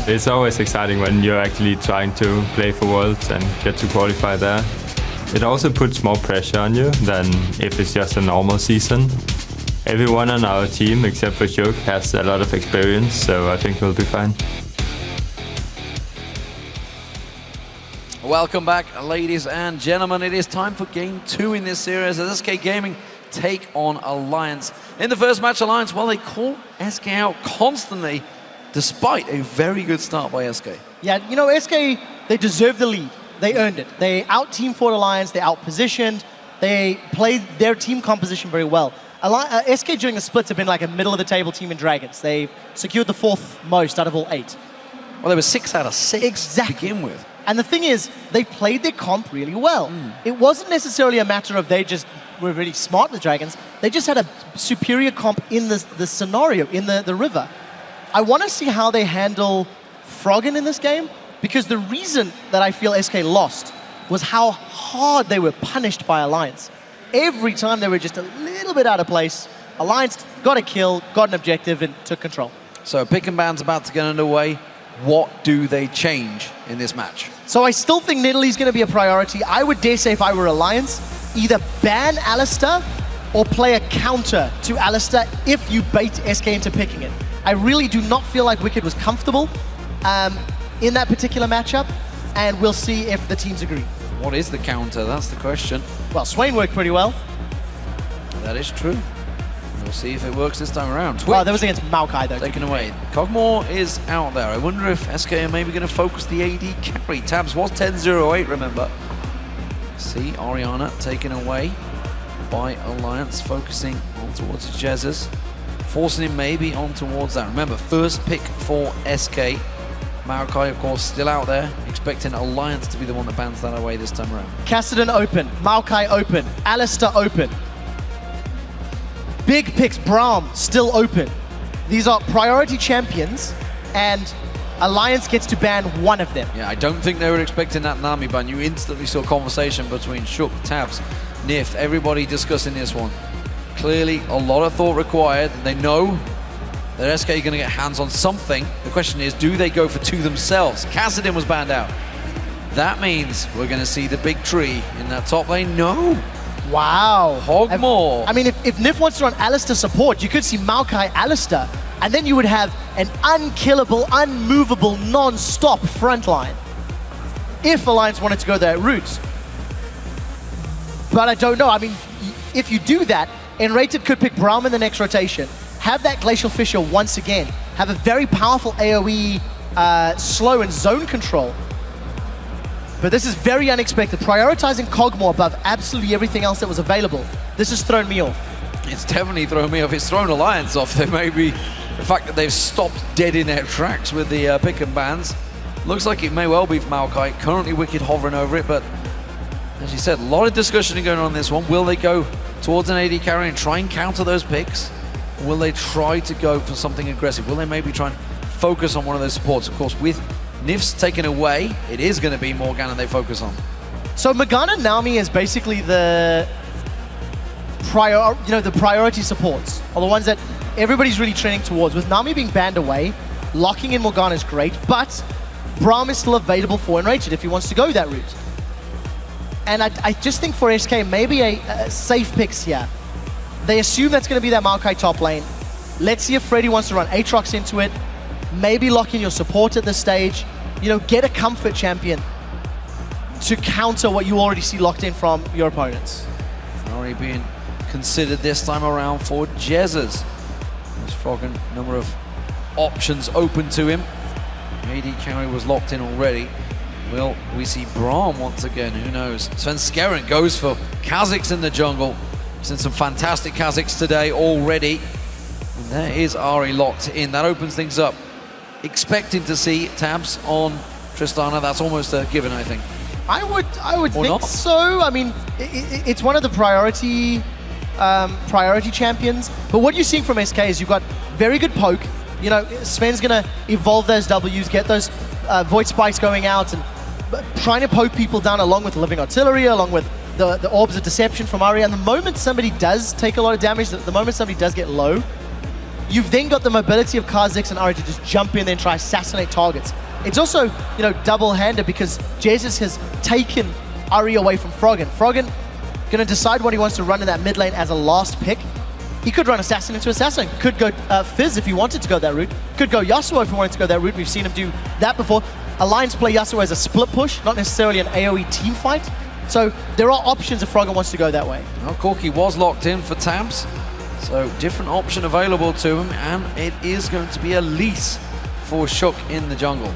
It's always exciting when you're actually trying to play for Worlds and get to qualify there. It also puts more pressure on you than if it's just a normal season. Everyone on our team, except for Joke, has a lot of experience, so I think we'll be fine. Welcome back, ladies and gentlemen. It is time for game 2 in this series as SK Gaming take on Alliance. In the first match, Alliance, well, they call SK out constantly, despite a very good start by SK. Yeah, you know, SK, they deserve the lead. They earned it. They out-team fought Alliance, they out-positioned, they played their team composition very well. SK during the splits have been like a middle-of-the-table team in Dragons. They've secured the 4th most out of all 8. Well, they were 6 out of 6 exactly. to begin with. And the thing is, they played their comp really well. It wasn't necessarily a matter of they just were really smart, the Dragons. They just had a superior comp in the scenario, in the river. I want to see how they handle Froggen in this game, because the reason that I feel SK lost was how hard they were punished by Alliance. Every time they were just a little bit out of place, Alliance got a kill, got an objective, and took control. So pick and ban's about to get underway. What do they change in this match? So I still think Nidalee's going to be a priority. I would dare say if I were Alliance, either ban Alistair or play a counter to Alistair if you bait SK into picking it. I really do not feel like Wickd was comfortable in that particular matchup, and we'll see if the teams agree. What is the counter? That's the question. Well, Swain worked pretty well. That is true. We'll see if it works this time around. Well, that was against Maokai, though. Taken away. Kog'Maw is out there. I wonder if SK are maybe going to focus the AD carry. Tabzz was 10-0-8, remember. See, Orianna taken away by Alliance, focusing on towards Jesiz, forcing him maybe on towards that. Remember, first pick for SK. Maokai, of course, still out there, expecting Alliance to be the one that bans that away this time around. Kassadin open, Maokai open, Alistair open. Big picks, Braum still open. These are priority champions, and Alliance gets to ban one of them. Yeah, I don't think they were expecting that Nami ban. You instantly saw conversation between Shook, Tabzz, Nyph, everybody discussing this one. Clearly, a lot of thought required. They know that SK are going to get hands on something. The question is, do they go for 2 themselves? Kassadin was banned out. That means we're going to see the big tree in that top lane. No. Wow. Kog'Maw. I mean, if Nyph wants to run Alistair support, you could see Maokai Alistair, and then you would have an unkillable, unmovable, non-stop frontline if Alliance wanted to go that route. But I don't know. I mean, if you do that, nRated could pick Braum in the next rotation, have that Glacial Fissure once again, have a very powerful AoE slow and zone control. But this is very unexpected. Prioritizing Kog'Maw above absolutely everything else that was available. This has thrown me off. It's definitely thrown me off. It's thrown Alliance off. There may be the fact that they've stopped dead in their tracks with the pick and bans. Looks like it may well be for Maokai. Currently Wickd hovering over it, but as you said, a lot of discussion going on in this one. Will they go towards an AD carry and try and counter those picks? Or will they try to go for something aggressive? Will they maybe try and focus on one of those supports? Of course, with Nyph's taken away, it is going to be Morgana they focus on. So Morgana Nami is basically the priority supports, or the ones that everybody's really trending towards. With Nami being banned away, locking in Morgana is great, but Braum is still available for nRated if he wants to go that route. And I just think for SK, maybe a safe picks here. They assume that's going to be that Maokai top lane. Let's see if Freddy wants to run Aatrox into it. Maybe lock in your support at this stage. You know, get a comfort champion to counter what you already see locked in from your opponents. Already being considered this time around for Jesiz. There's Froggen, number of options open to him. AD carry was locked in already. Will we see Braum once again? Who knows? Svenskeren goes for Kha'Zix in the jungle. Seen some fantastic Kha'Zix today already. And there is Ahri locked in. That opens things up. Expecting to see Tabzz on Tristana. That's almost a given, I think. I would think so. I mean, it's one of the priority champions. But what you're seeing from SK is you've got very good poke. You know, Sven's gonna evolve those Ws, get those void spikes going out, and trying to poke people down along with living artillery, along with the orbs of deception from Ahri. And the moment somebody does take a lot of damage, the moment somebody does get low, You've then got the mobility of Kha'Zix and Ari to just jump in there and try assassinate targets. It's also, you know, double-handed because Jesiz has taken Ari away from Froggen. Froggen gonna decide what he wants to run in that mid lane as a last pick. He could run Assassin into Assassin, could go Fizz if he wanted to go that route, could go Yasuo if he wanted to go that route. We've seen him do that before. Alliance play Yasuo as a split push, not necessarily an AoE team fight. So there are options if Froggen wants to go that way. Well, Corki was locked in for Tabzz, so different option available to him, and it is going to be a lease for Shook in the jungle.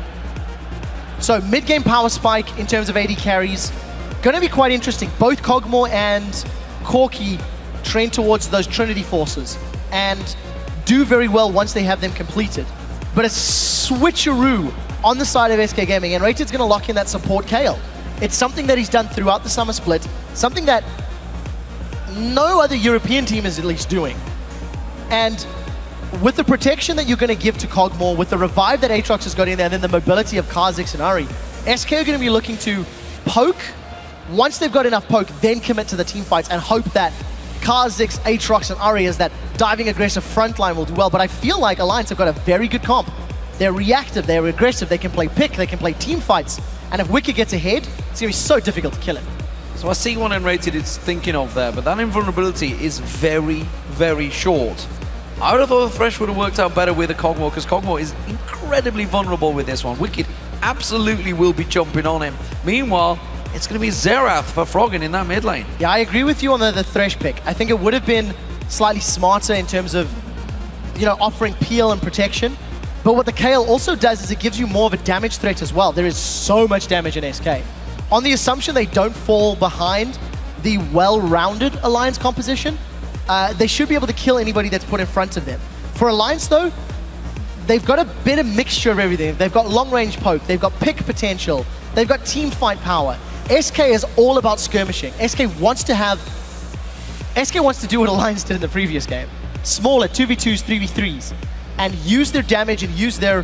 So mid-game power spike in terms of AD carries, going to be quite interesting. Both Kog'Maw and Corki train towards those Trinity forces and do very well once they have them completed. But a switcheroo on the side of SK Gaming, and nRated's going to lock in that support Kayle. It's something that he's done throughout the summer split, something that no other European team is at least doing. And with the protection that you're going to give to Kog'Maw, with the revive that Aatrox has got in there, and then the mobility of Kha'Zix and Ari, SK are going to be looking to poke. Once they've got enough poke, then commit to the team fights and hope that Kha'Zix, Aatrox, and Ari as that diving aggressive frontline will do well. But I feel like Alliance have got a very good comp. They're reactive, they're aggressive, they can play pick, they can play team fights. And if Wickd gets ahead, it's going to be so difficult to kill him. So I see what nRated is thinking of there, but that invulnerability is very, very short. I would have thought the Thresh would have worked out better with a Kog'Maw, because Kog'Maw is incredibly vulnerable with this one. Wickd absolutely will be jumping on him. Meanwhile, it's going to be Xerath for Froggen in that mid lane. Yeah, I agree with you on the Thresh pick. I think it would have been slightly smarter in terms of, you know, offering peel and protection. But what the Kayle also does is it gives you more of a damage threat as well. There is so much damage in SK. On the assumption they don't fall behind the well-rounded Alliance composition, they should be able to kill anybody that's put in front of them. For Alliance though, they've got a bit of mixture of everything. They've got long-range poke, they've got pick potential, they've got team fight power. SK is all about skirmishing. SK wants to do what Alliance did in the previous game. Smaller 2v2s, 3v3s, and use their damage and use their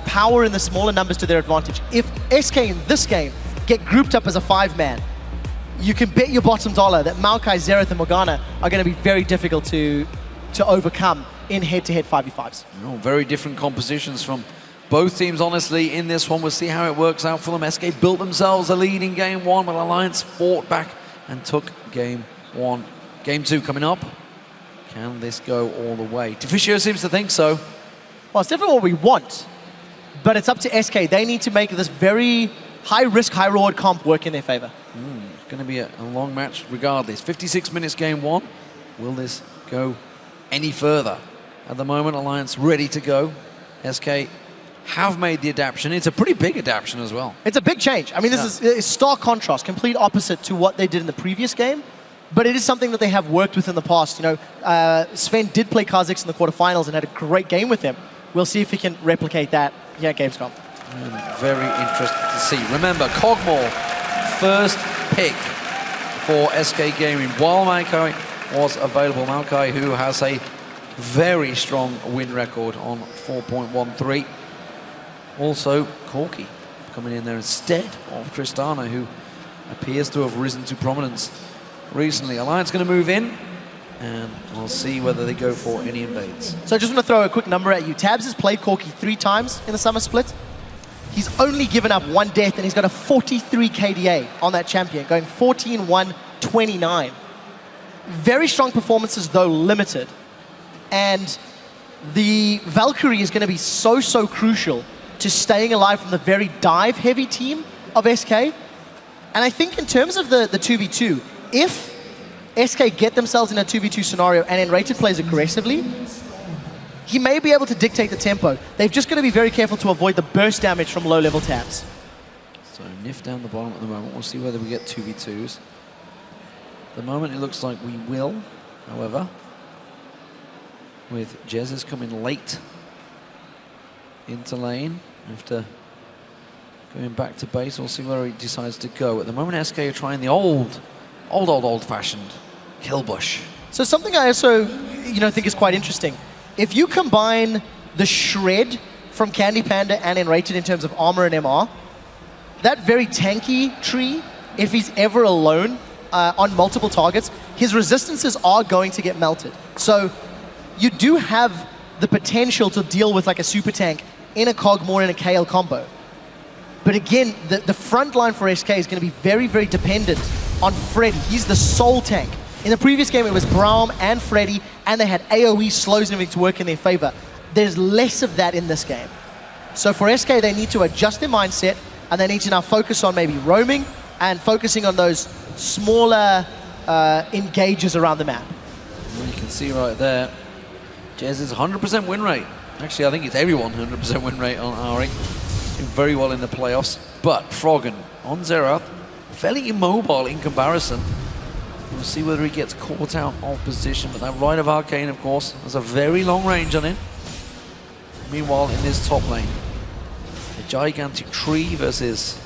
power in the smaller numbers to their advantage. If SK in this game get grouped up as a 5-man, you can bet your bottom dollar that Maokai, Xerath, and Morgana are going to be very difficult to overcome in head-to-head 5v5s. Oh, very different compositions from both teams, honestly, in this one. We'll see how it works out for them. SK built themselves a lead in game one, but Alliance fought back and took game one. Game two coming up. Can this go all the way? Deficio seems to think so. Well, it's definitely what we want, but it's up to SK. They need to make this very high-risk, high-reward comp work in their favor. It's going to be a long match regardless. 56 minutes game one. Will this go any further? At the moment, Alliance ready to go. SK have made the adaptation. It's a pretty big adaptation as well. It's a big change. I mean, this is stark contrast, complete opposite to what they did in the previous game, but it is something that they have worked with in the past. You know, Sven did play Kha'Zix in the quarterfinals and had a great game with him. We'll see if he can replicate that here at Gamescom. Very interested to see. Remember, Kog'Maw, first pick for SK Gaming, while Maokai was available. Maokai, who has a very strong win record on 4.13. Also, Corki coming in there instead of Tristana, who appears to have risen to prominence recently. Alliance going to move in, and we'll see whether they go for any invades. So I just want to throw a quick number at you. Tabzz has played Corki 3 times in the summer split. He's only given up 1 death, and he's got a 43 KDA on that champion, going 14-1-29. Very strong performances, though limited. And the Valkyrie is going to be so crucial to staying alive from the very dive-heavy team of SK. And I think in terms of the 2v2, if SK get themselves in a 2v2 scenario and nRated plays aggressively, he may be able to dictate the tempo. They've just got to be very careful to avoid the burst damage from low-level Tabzz. So Nyph down the bottom at the moment. We'll see whether we get 2v2s. At the moment it looks like we will, however, with Jesiz coming late into lane after going back to base. We'll see where he decides to go. At the moment, SK are trying the old-fashioned kill bush. So something I also, think is quite interesting. If you combine the shred from CandyPanda and nRated in terms of armor and MR, that very tanky tree, if he's ever alone on multiple targets, his resistances are going to get melted. So you do have the potential to deal with like a super tank in a Cogmore and a KL combo. But again, the front line for SK is going to be very, very dependent on Freddy. He's the sole tank. In the previous game, it was Braum and Freddy, and they had AoE slows and everything to work in their favor. There's less of that in this game. So for SK, they need to adjust their mindset, and they need to now focus on maybe roaming and focusing on those smaller engages around the map. Well, you can see right there, Jeziz's 100% win rate. Actually, I think it's everyone 100% win rate on Ari. Doing very well in the playoffs. But Froggen on Xerath, fairly immobile in comparison. We'll see whether he gets caught out of position, but that Rite of Arcane, of course, has a very long range on it. Meanwhile, in this top lane, a gigantic tree versus,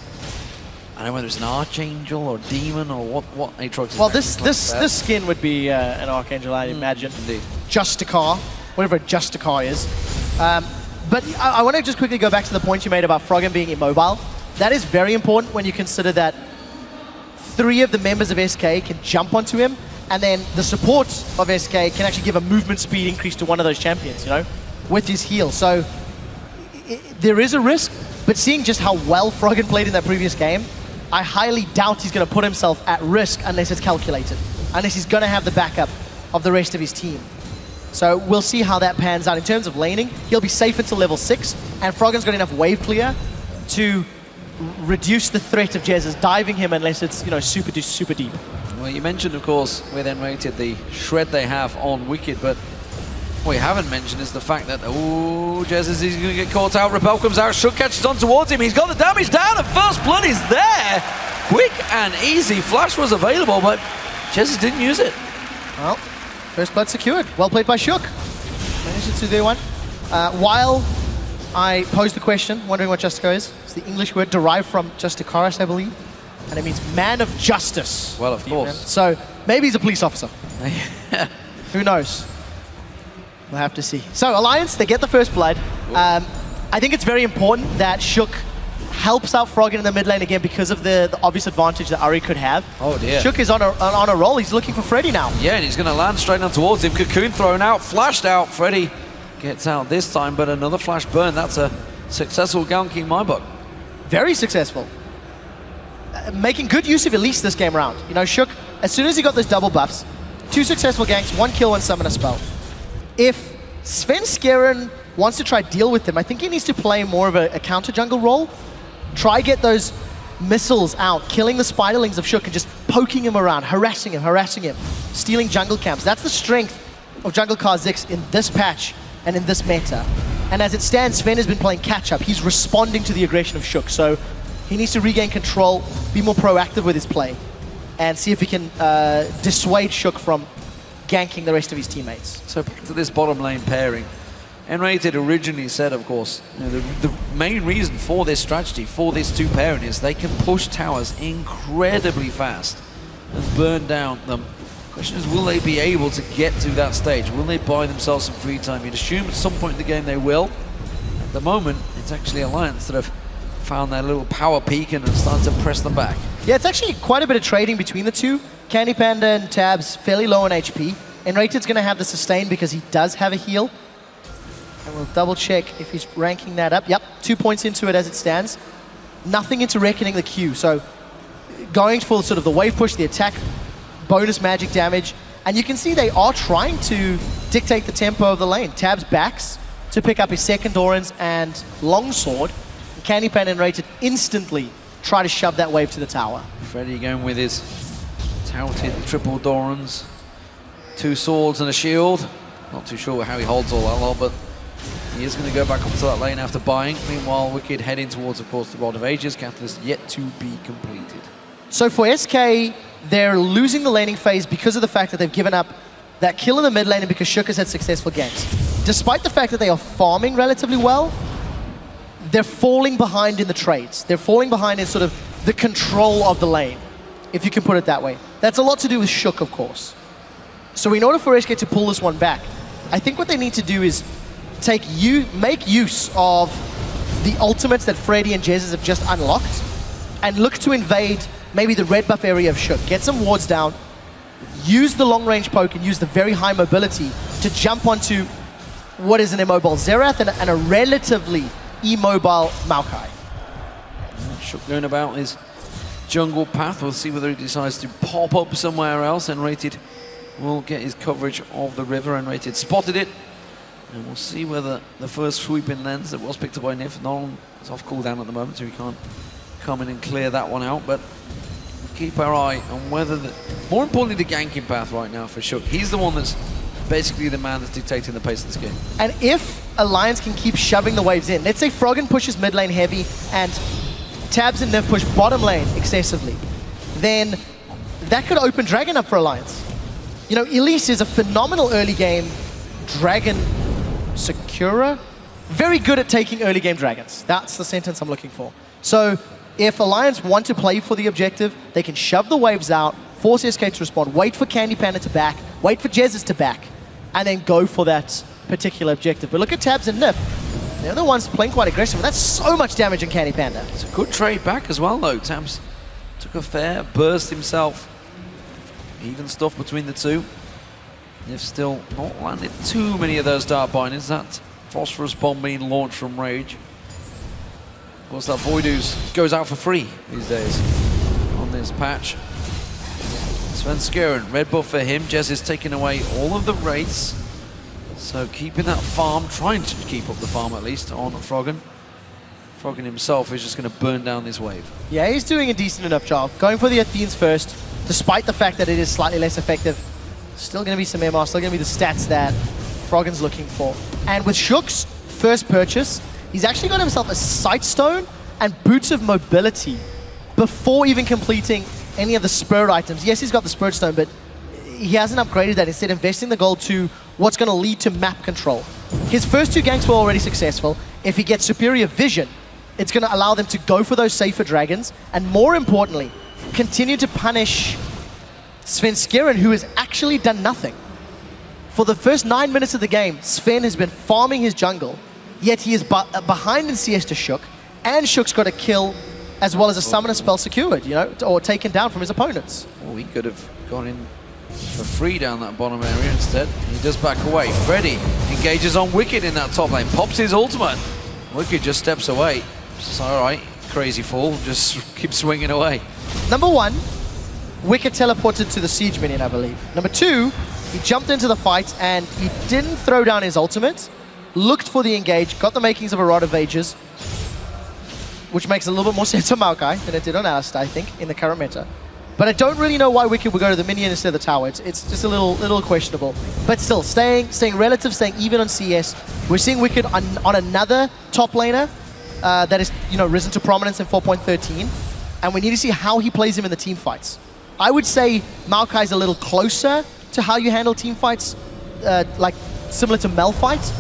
I don't know whether it's an Archangel or Demon or what Aatrox is. Well, this skin would be an Archangel, I'd imagine. Indeed. Justicar, whatever a Justicar is. But I want to just quickly go back to the point you made about Froggen being immobile. That is very important when you consider that 3 of the members of SK can jump onto him, and then the support of SK can actually give a movement speed increase to one of those champions, you know, with his heal. So there is a risk, but seeing just how well Froggen played in that previous game, I highly doubt he's going to put himself at risk unless it's calculated, unless he's going to have the backup of the rest of his team. So we'll see how that pans out. In terms of laning, he'll be safe until level 6, and Froggen's got enough wave clear to reduce the threat of Jesiz diving him unless it's, you know, super deep. Well, you mentioned, of course, with nRated, the shred they have on Wickd, but what you haven't mentioned is the fact that, oh, Jesiz is going to get caught out. Repel comes out, Shook catches on towards him. He's got the damage down, and first blood is there. Quick and easy. Flash was available, but Jesiz didn't use it. Well, first blood secured. Well played by Shook. Managed to do one. While I posed the question, wondering what Justicar is, it's the English word derived from Justicaris, I believe, and it means man of justice. Well, of course. So maybe he's a police officer. Who knows? We'll have to see. So Alliance, they get the first blood. I think it's very important that Shook helps out Froggen in the mid lane again because of the obvious advantage that Ari could have. Oh dear. Shook is on a roll. He's looking for Freddy now. Yeah, and he's going to land straight on towards him. Cocoon thrown out, flashed out. Freddy gets out this time, but another flash burn. That's a successful gank in my book. Very successful. Making good use of Ilyas this game round. You know, Shook, as soon as he got those double buffs, 2 successful ganks, 1 kill, 1 summon a spell. If Svenskeren wants to try deal with him, I think he needs to play more of a counter jungle role. Try get those missiles out, killing the spiderlings of Shook and just poking him around, harassing him, stealing jungle camps. That's the strength of Jungle Kha'Zix in this patch and in this meta. And as it stands, Sven has been playing catch-up. He's responding to the aggression of Shook, so he needs to regain control, be more proactive with his play, and see if he can dissuade Shook from ganking the rest of his teammates. So back to this bottom lane pairing. nRated originally said, of course, you know, the main reason for this strategy, for this 2 pairing, is they can push towers incredibly fast and burn down them. Question is, will they be able to get to that stage? Will they buy themselves some free time? You'd assume at some point in the game they will. At the moment, it's actually Alliance that have found their little power peak and have started to press them back. Yeah, it's actually quite a bit of trading between the two. CandyPanda and Tabzz fairly low on HP. nRated's going to have the sustain because he does have a heal. And we'll double check if he's ranking that up. Yep, 2 points into it as it stands. Nothing into reckoning the Q. So going for sort of the wave push, the attack, bonus magic damage. And you can see they are trying to dictate the tempo of the lane. Tabzz backs to pick up his second Dorans and longsword. CandyPanda and nRated instantly try to shove that wave to the tower. Freddy going with his touted triple Dorans. 2 swords and a shield. Not too sure how he holds all that lot, but he is going to go back up to that lane after buying. Meanwhile, Wickd heading towards, of course, the Rod of Ages. Catalyst yet to be completed. So for SK, they're losing the laning phase because of the fact that they've given up that kill in the mid lane and because Shook has had successful games. Despite the fact that they are farming relatively well, they're falling behind in the trades. They're falling behind in sort of the control of the lane, if you can put it that way. That's a lot to do with Shook, of course. So in order for SK to pull this one back, I think what they need to do is make use of the ultimates that Freddy and Jesiz have just unlocked and look to invade maybe the red buff area of Shook. Get some wards down, use the long range poke and use the very high mobility to jump onto what is an immobile Xerath and a relatively immobile Maokai. Shook going about his jungle path. We'll see whether he decides to pop up somewhere else. nRated will get his coverage of the river. nRated spotted it. And we'll see whether the first sweeping lens that was picked up by Nyph, Nolan is off cooldown at the moment, so he can't come in and clear that one out. But keep our eye on whether more importantly, the ganking path right now for Shook. He's the one that's basically the man that's dictating the pace of this game. And if Alliance can keep shoving the waves in, let's say Froggen pushes mid lane heavy and Tabzz and Nyph push bottom lane excessively, then that could open Dragon up for Alliance. You know, Ilyas is a phenomenal early game Dragon securer. Very good at taking early game dragons. That's the sentence I'm looking for. So if Alliance want to play for the objective, they can shove the waves out, force SK to respond, wait for CandyPanda to back, wait for Jesiz to back, and then go for that particular objective. But look at Tabzz and Nyph. They're the ones playing quite aggressive. That's so much damage in CandyPanda. It's a good trade back as well, though. Tabzz took a fair burst himself. Even stuff between the two. They've still not landed too many of those dart bindings. That phosphorus bomb being launched from Rage. Of course, that Voidoo's goes out for free these days on this patch. Svenskeren, red buff for him. Jez is taking away all of the raids. So keeping that farm, trying to keep up the farm at least on Froggen. Froggen himself is just going to burn down this wave. Yeah, he's doing a decent enough job. Going for the Athenes first, despite the fact that it is slightly less effective. Still going to be some MR, still going to be the stats that Froggen's looking for. And with Shook's first purchase, he's actually got himself a Sight Stone and Boots of Mobility before even completing any of the Spur items. Yes, he's got the Spur Stone, but he hasn't upgraded that. Instead, investing the gold to what's going to lead to map control. His first two ganks were already successful. If he gets superior vision, it's going to allow them to go for those safer dragons, and more importantly, continue to punish Svenskeren, who has actually done nothing. For the first 9 minutes of the game, Sven has been farming his jungle, yet he is behind in CS to Shook, and Shook's got a kill as well as a summoner spell secured, you know, or taken down from his opponents. Oh, he could have gone in for free down that bottom area instead. He does back away. Freddy engages on Wickd in that top lane, pops his ultimate. Wickd just steps away. It's all right, crazy fool, just keep swinging away. Number one, Wickd teleported to the siege minion, I believe. Number two, he jumped into the fight and he didn't throw down his ultimate, looked for the engage, got the makings of a Rod of Ages, which makes a little bit more sense on Maokai than it did on Alistar, I think, in the current meta. But I don't really know why Wickd would go to the minion instead of the tower. It's just a little questionable. But still, staying relative, staying even on CS. We're seeing Wickd on another top laner that is, you know, risen to prominence in 4.13, and we need to see how he plays him in the team fights. I would say Maokai's a little closer to how you handle team fights, like similar to Malphite,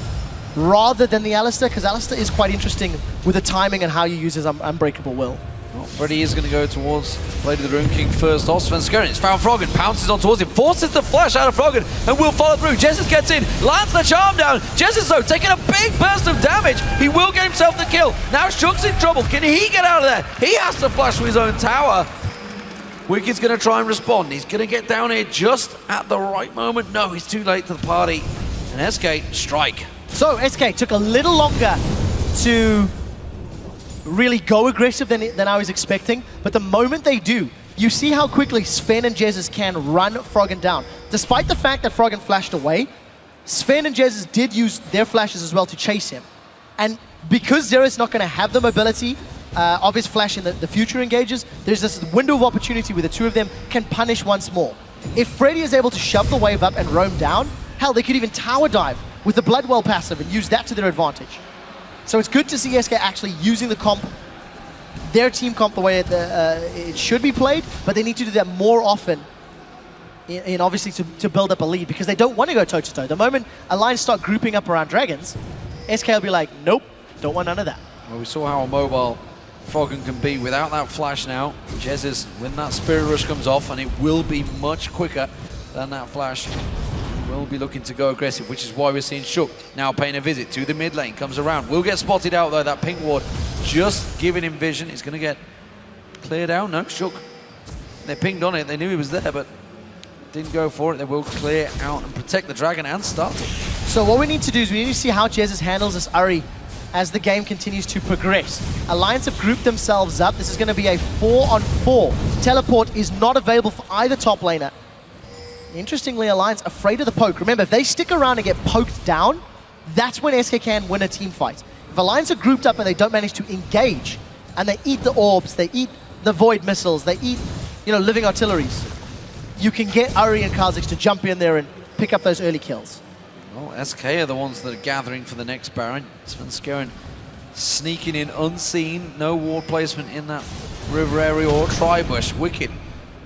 rather than the Alistar, because Alistar is quite interesting with the timing and how you use his Unbreakable Will. Well, Freddy is going to go towards Blade of the Rune King first off. Svenskeren, it's found Froggen, pounces on towards him, forces the flash out of Froggen, and will follow through. Jesiz gets in, lands the charm down. Jesiz, though, taking a big burst of damage. He will get himself the kill. Now Shook's in trouble. Can he get out of there? He has to flash from his own tower. Wickd's going to try and respond. He's going to get down here just at the right moment. No, he's too late to the party. And SK, strike. So SK took a little longer to really go aggressive than I was expecting, but the moment they do, you see how quickly Sven and Jesiz can run Froggen down. Despite the fact that Froggen flashed away, Sven and Jesiz did use their flashes as well to chase him. And because Xerath's not going to have the mobility of his flash in the future engages, there's this window of opportunity where the two of them can punish once more. If Freddy is able to shove the wave up and roam down, hell, they could even tower dive with the Bloodwell passive and use that to their advantage. So it's good to see SK actually using the comp, their team comp, the way it should be played, but they need to do that more often in obviously to build up a lead, because they don't want to go toe-to-toe. The moment Alliance start grouping up around dragons, SK will be like, nope, don't want none of that. Well, we saw how mobile Froggen can be without that flash now. Jesiz, when that Spirit Rush comes off, and it will be much quicker than that flash, will be looking to go aggressive, which is why we're seeing Shook now paying a visit to the mid lane. Comes around, will get spotted out though. That pink ward just giving him vision. He's going to get cleared out. No, Shook. They pinged on it. They knew he was there, but didn't go for it. They will clear out and protect the dragon and start it. So what we need to do is we need to see how Jesiz handles this Uri as the game continues to progress. Alliance have grouped themselves up. This is going to be a 4-on-4. Teleport is not available for either top laner. Interestingly, Alliance afraid of the poke. Remember, if they stick around and get poked down, that's when SK can win a team fight. If Alliance are grouped up and they don't manage to engage, and they eat the orbs, they eat the void missiles, they eat, you know, living artilleries, you can get Uri and Kha'Zix to jump in there and pick up those early kills. Well, SK are the ones that are gathering for the next Baron. Svenskeren sneaking in unseen. No ward placement in that river area or tri-bush. Wickd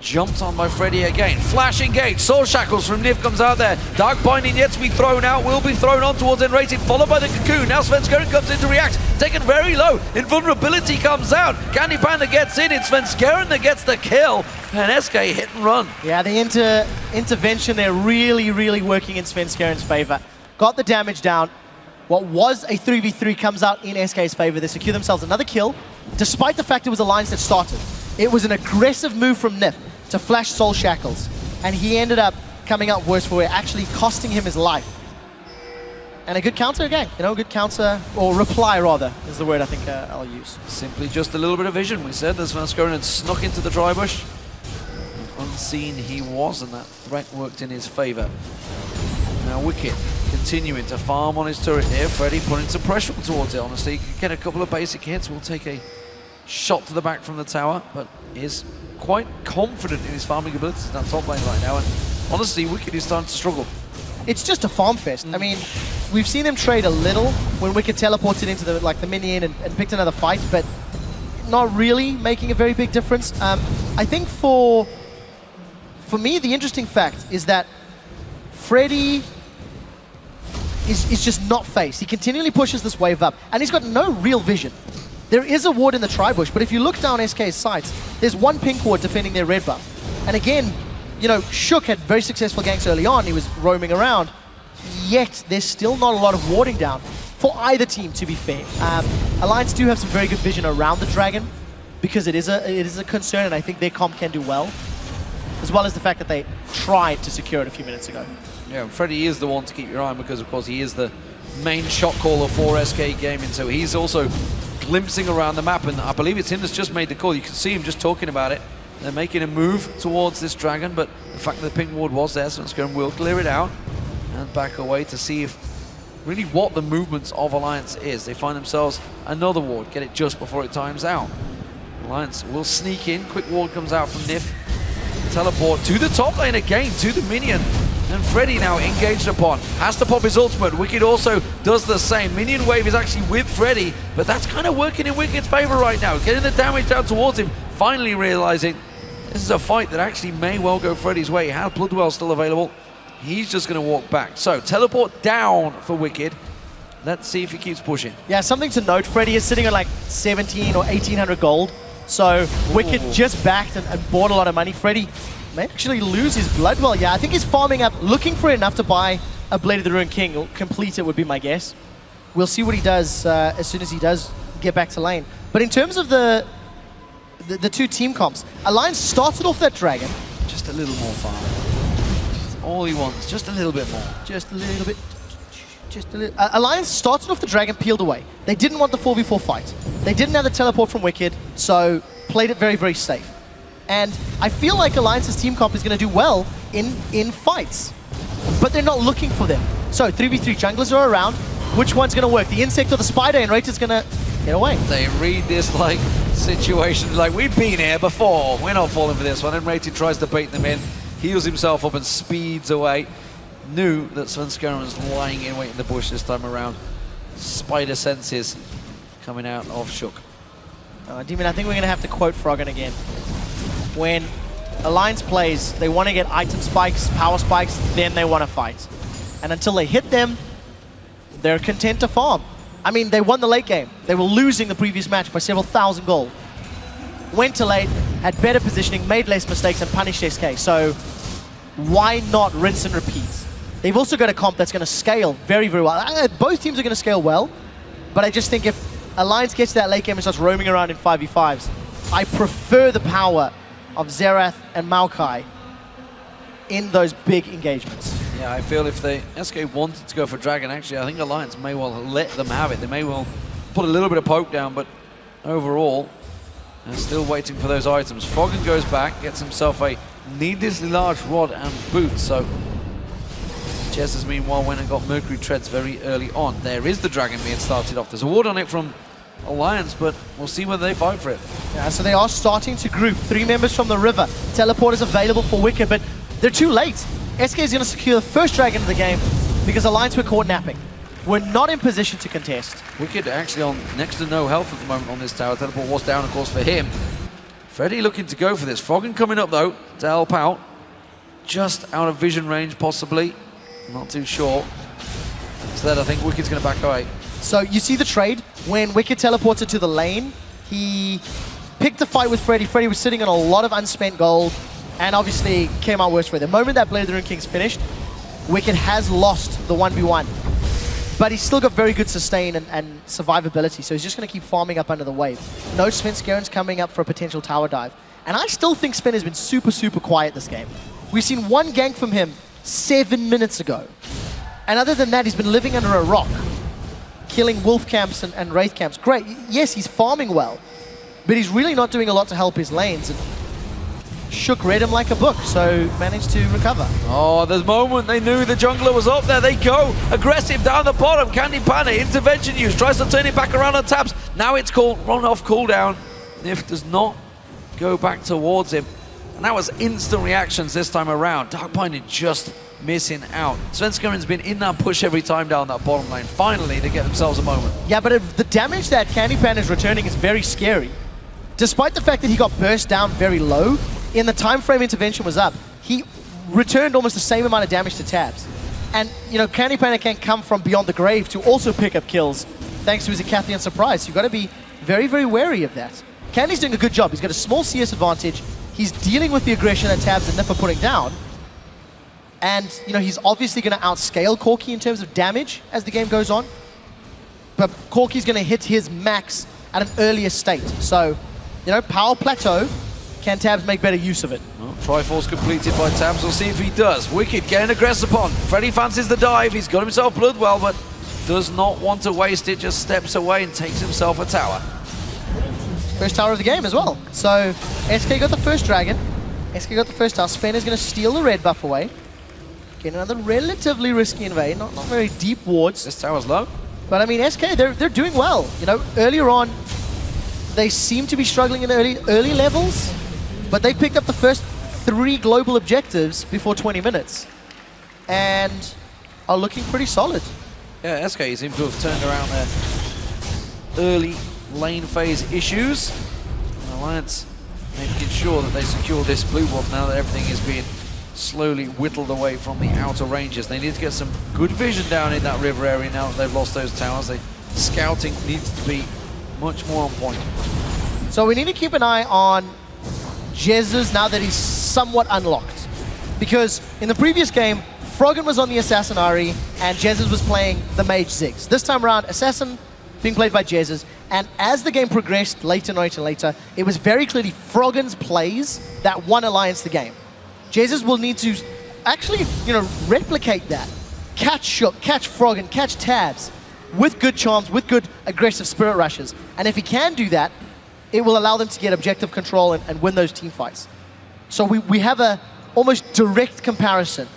jumped on by Freddy again. Flash engage. Soul Shackles from Nyph comes out there. Dark Binding yet to be thrown out. Will be thrown on towards nRated, followed by the Cocoon. Now Svenskeren comes in to react. Taken very low. Invulnerability comes out. CandyPanda gets in. It's Svenskeren that gets the kill. And SK hit and run. Yeah, the intervention there really working in Svenskeren's favor. Got the damage down. What was a 3v3 comes out in SK's favor. They secure themselves another kill, despite the fact it was Alliance that started. It was an aggressive move from Nyph to flash Soul Shackles, and he ended up coming out worse for it, actually costing him his life. And a good counter again, you know, a good counter, or reply rather, is the word I think I'll use. Simply just a little bit of vision. We said that Svenskeren had snuck into the dry bush. Unseen he was, and that threat worked in his favor. Now Wickd continuing to farm on his turret here. Freddy putting some pressure towards it, honestly. He can get a couple of basic hits. Will take a shot to the back from the tower, but is quite confident in his farming abilities in that top lane right now. And honestly, Wickd is starting to struggle. It's just a farm fest. I mean, we've seen him trade a little when Wickd teleported into the minion and picked another fight, but not really making a very big difference. I think for me, the interesting fact is that Freddy is just not faced. He continually pushes this wave up, and he's got no real vision. There is a ward in the tri-bush, but if you look down SK's sights, there's one pink ward defending their red buff. And again, you know, Shook had very successful ganks early on. He was roaming around, yet there's still not a lot of warding down for either team, to be fair. Alliance do have some very good vision around the dragon, because it is a concern, and I think their comp can do well, as well as the fact that they tried to secure it a few minutes ago. Yeah, Freddy is the one to keep your eye on, because of course he is the main shot caller for SK Gaming, so he's also glimpsing around the map, and I believe it's him that's just made the call. You can see him just talking about it. They're making a move towards this dragon, but the fact that the pink ward was there, Svenskeren will clear it out and back away to see if really what the movements of Alliance is. They find themselves another ward, get it just before it times out. Alliance will sneak in, quick ward comes out from Nyph. Teleport to the top lane again, to the minion. And Freddy now engaged upon, has to pop his ultimate. Wickd also does the same. Minion wave is actually with Freddy, but that's kind of working in Wicked's favor right now. Getting the damage down towards him, finally realizing this is a fight that actually may well go Freddy's way. He has Bloodwell still available. He's just going to walk back. So teleport down for Wickd. Let's see if he keeps pushing. Yeah, something to note, Freddy is sitting on like 17 or 1800 gold. So Wickd just backed and bought a lot of money. Freddy may actually lose his Bloodwell. Yeah, I think he's farming up, looking for enough to buy a Blade of the Ruined King. He'll complete it, would be my guess. We'll see what he does as soon as he does get back to lane. But in terms of the two team comps, Alliance started off that dragon. Just a little more farm. That's all he wants, just a little bit more. Just a little bit. Just a little. Alliance started off the dragon, peeled away. They didn't want the 4v4 fight. They didn't have the teleport from Wickd, so played it very safe. And I feel like Alliance's team comp is going to do well in fights, but they're not looking for them. So 3v3 junglers are around. Which one's going to work? The insect or the spider? And nRated's going to get away. They read this like situation like we've been here before. We're not falling for this one. nRated tries to bait them in, heals himself up and speeds away. Knew that Svenskeren was lying in wait in the bush this time around. Spider senses coming out of Shook. Demon, I think we're going to have to quote Froggen again. When Alliance plays, they want to get item spikes, power spikes, then they want to fight. And until they hit them, they're content to farm. I mean, they won the late game. They were losing the previous match by several thousand gold. Went to late, had better positioning, made less mistakes, and punished SK. So why not rinse and repeat? They've also got a comp that's going to scale very well. Both teams are going to scale well, but I just think if Alliance gets to that late game and starts roaming around in 5v5s, I prefer the power of Xerath and Maokai in those big engagements. Yeah, I feel if they SK wanted to go for Dragon, actually, I think Alliance may well let them have it. They may well put a little bit of poke down, but overall, they're still waiting for those items. Froggen goes back, gets himself a needlessly large rod and boot, so Jesiz meanwhile went and got Mercury Treads very early on. There is the Dragon being started off. There's a ward on it from Alliance, but we'll see whether they fight for it. Yeah, so they are starting to group. 3 members from the river. Teleport is available for Wickd, but they're too late. SK is going to secure the first Dragon of the game because Alliance were caught napping. We're not in position to contest. Wickd actually on next to no health at the moment on this tower. Teleport was down, of course, for him. Freddy looking to go for this. Froggen coming up, though, to help out. Just out of vision range, possibly. Not too sure. Instead, I think Wicked's going to back away. So you see the trade. When Wickd teleported to the lane, he picked a fight with Freddy. Freddy was sitting on a lot of unspent gold, and obviously came out worse for it. The moment that Blade of the Rune King's finished, Wickd has lost the 1v1. But he's still got very good sustain and survivability, so he's just going to keep farming up under the wave. No Svenskeren's coming up for a potential tower dive. And I still think Sven has been super, super quiet this game. We've seen one gank from him 7 minutes ago. And other than that, he's been living under a rock, killing wolf camps and wraith camps. Great, yes, he's farming well, but he's really not doing a lot to help his lanes. And Shook read him like a book, so managed to recover. Oh, the moment they knew the jungler was up there, they go aggressive down the bottom. CandyPanda, intervention use, tries to turn it back around on Tabzz. Now it's called run off cooldown. Nyph does not go back towards him. And that was instant reactions this time around. Darkpine just missing out. Svenskeren's been in that push every time down that bottom lane. Finally, they get themselves a moment. Yeah, but the damage that CandyPanda is returning is very scary. Despite the fact that he got burst down very low, in the time frame intervention was up, he returned almost the same amount of damage to Tabzz. And, you know, CandyPanda can come from beyond the grave to also pick up kills, thanks to his Icathian surprise. You've got to be very, very wary of that. Candy's doing a good job. He's got a small CS advantage. He's dealing with the aggression that Tabzz and Nyph are putting down. And, you know, he's obviously going to outscale Corki in terms of damage as the game goes on. But Corki's going to hit his max at an earlier state. So, you know, power plateau. Can Tabzz make better use of it? Well, Triforce completed by Tabzz. We'll see if he does. Wickd getting aggressed upon. Freddy fancies the dive. He's got himself Bloodwell, but does not want to waste it. Just steps away and takes himself a tower. First tower of the game as well. So SK got the first Dragon. SK got the first tower. Sven is going to steal the red buff away. Get another relatively risky invade. Not very deep wards. This tower's low. But I mean, SK, they're doing well. You know, earlier on, they seem to be struggling in early levels. But they picked up the first 3 global objectives before 20 minutes. And are looking pretty solid. Yeah, SK seem to have turned around their early lane phase issues. And Alliance making sure that they secure this blue wolf now that everything is being slowly whittled away from the outer ranges. They need to get some good vision down in that river area now that they've lost those towers. The scouting needs to be much more on point. So we need to keep an eye on Jesiz now that he's somewhat unlocked. Because in the previous game, Froggen was on the Assassin Ari and Jesiz was playing the Mage Ziggs. This time around, Assassin being played by Jesiz. And as the game progressed later and later, it was very clearly Froggen's plays that won Alliance the game. Jesiz will need to actually, you know, replicate that. Catch Shook, catch Froggen, catch Tabzz with good charms, with good aggressive spirit rushes. And if he can do that, it will allow them to get objective control and win those team fights. So we have a almost direct comparison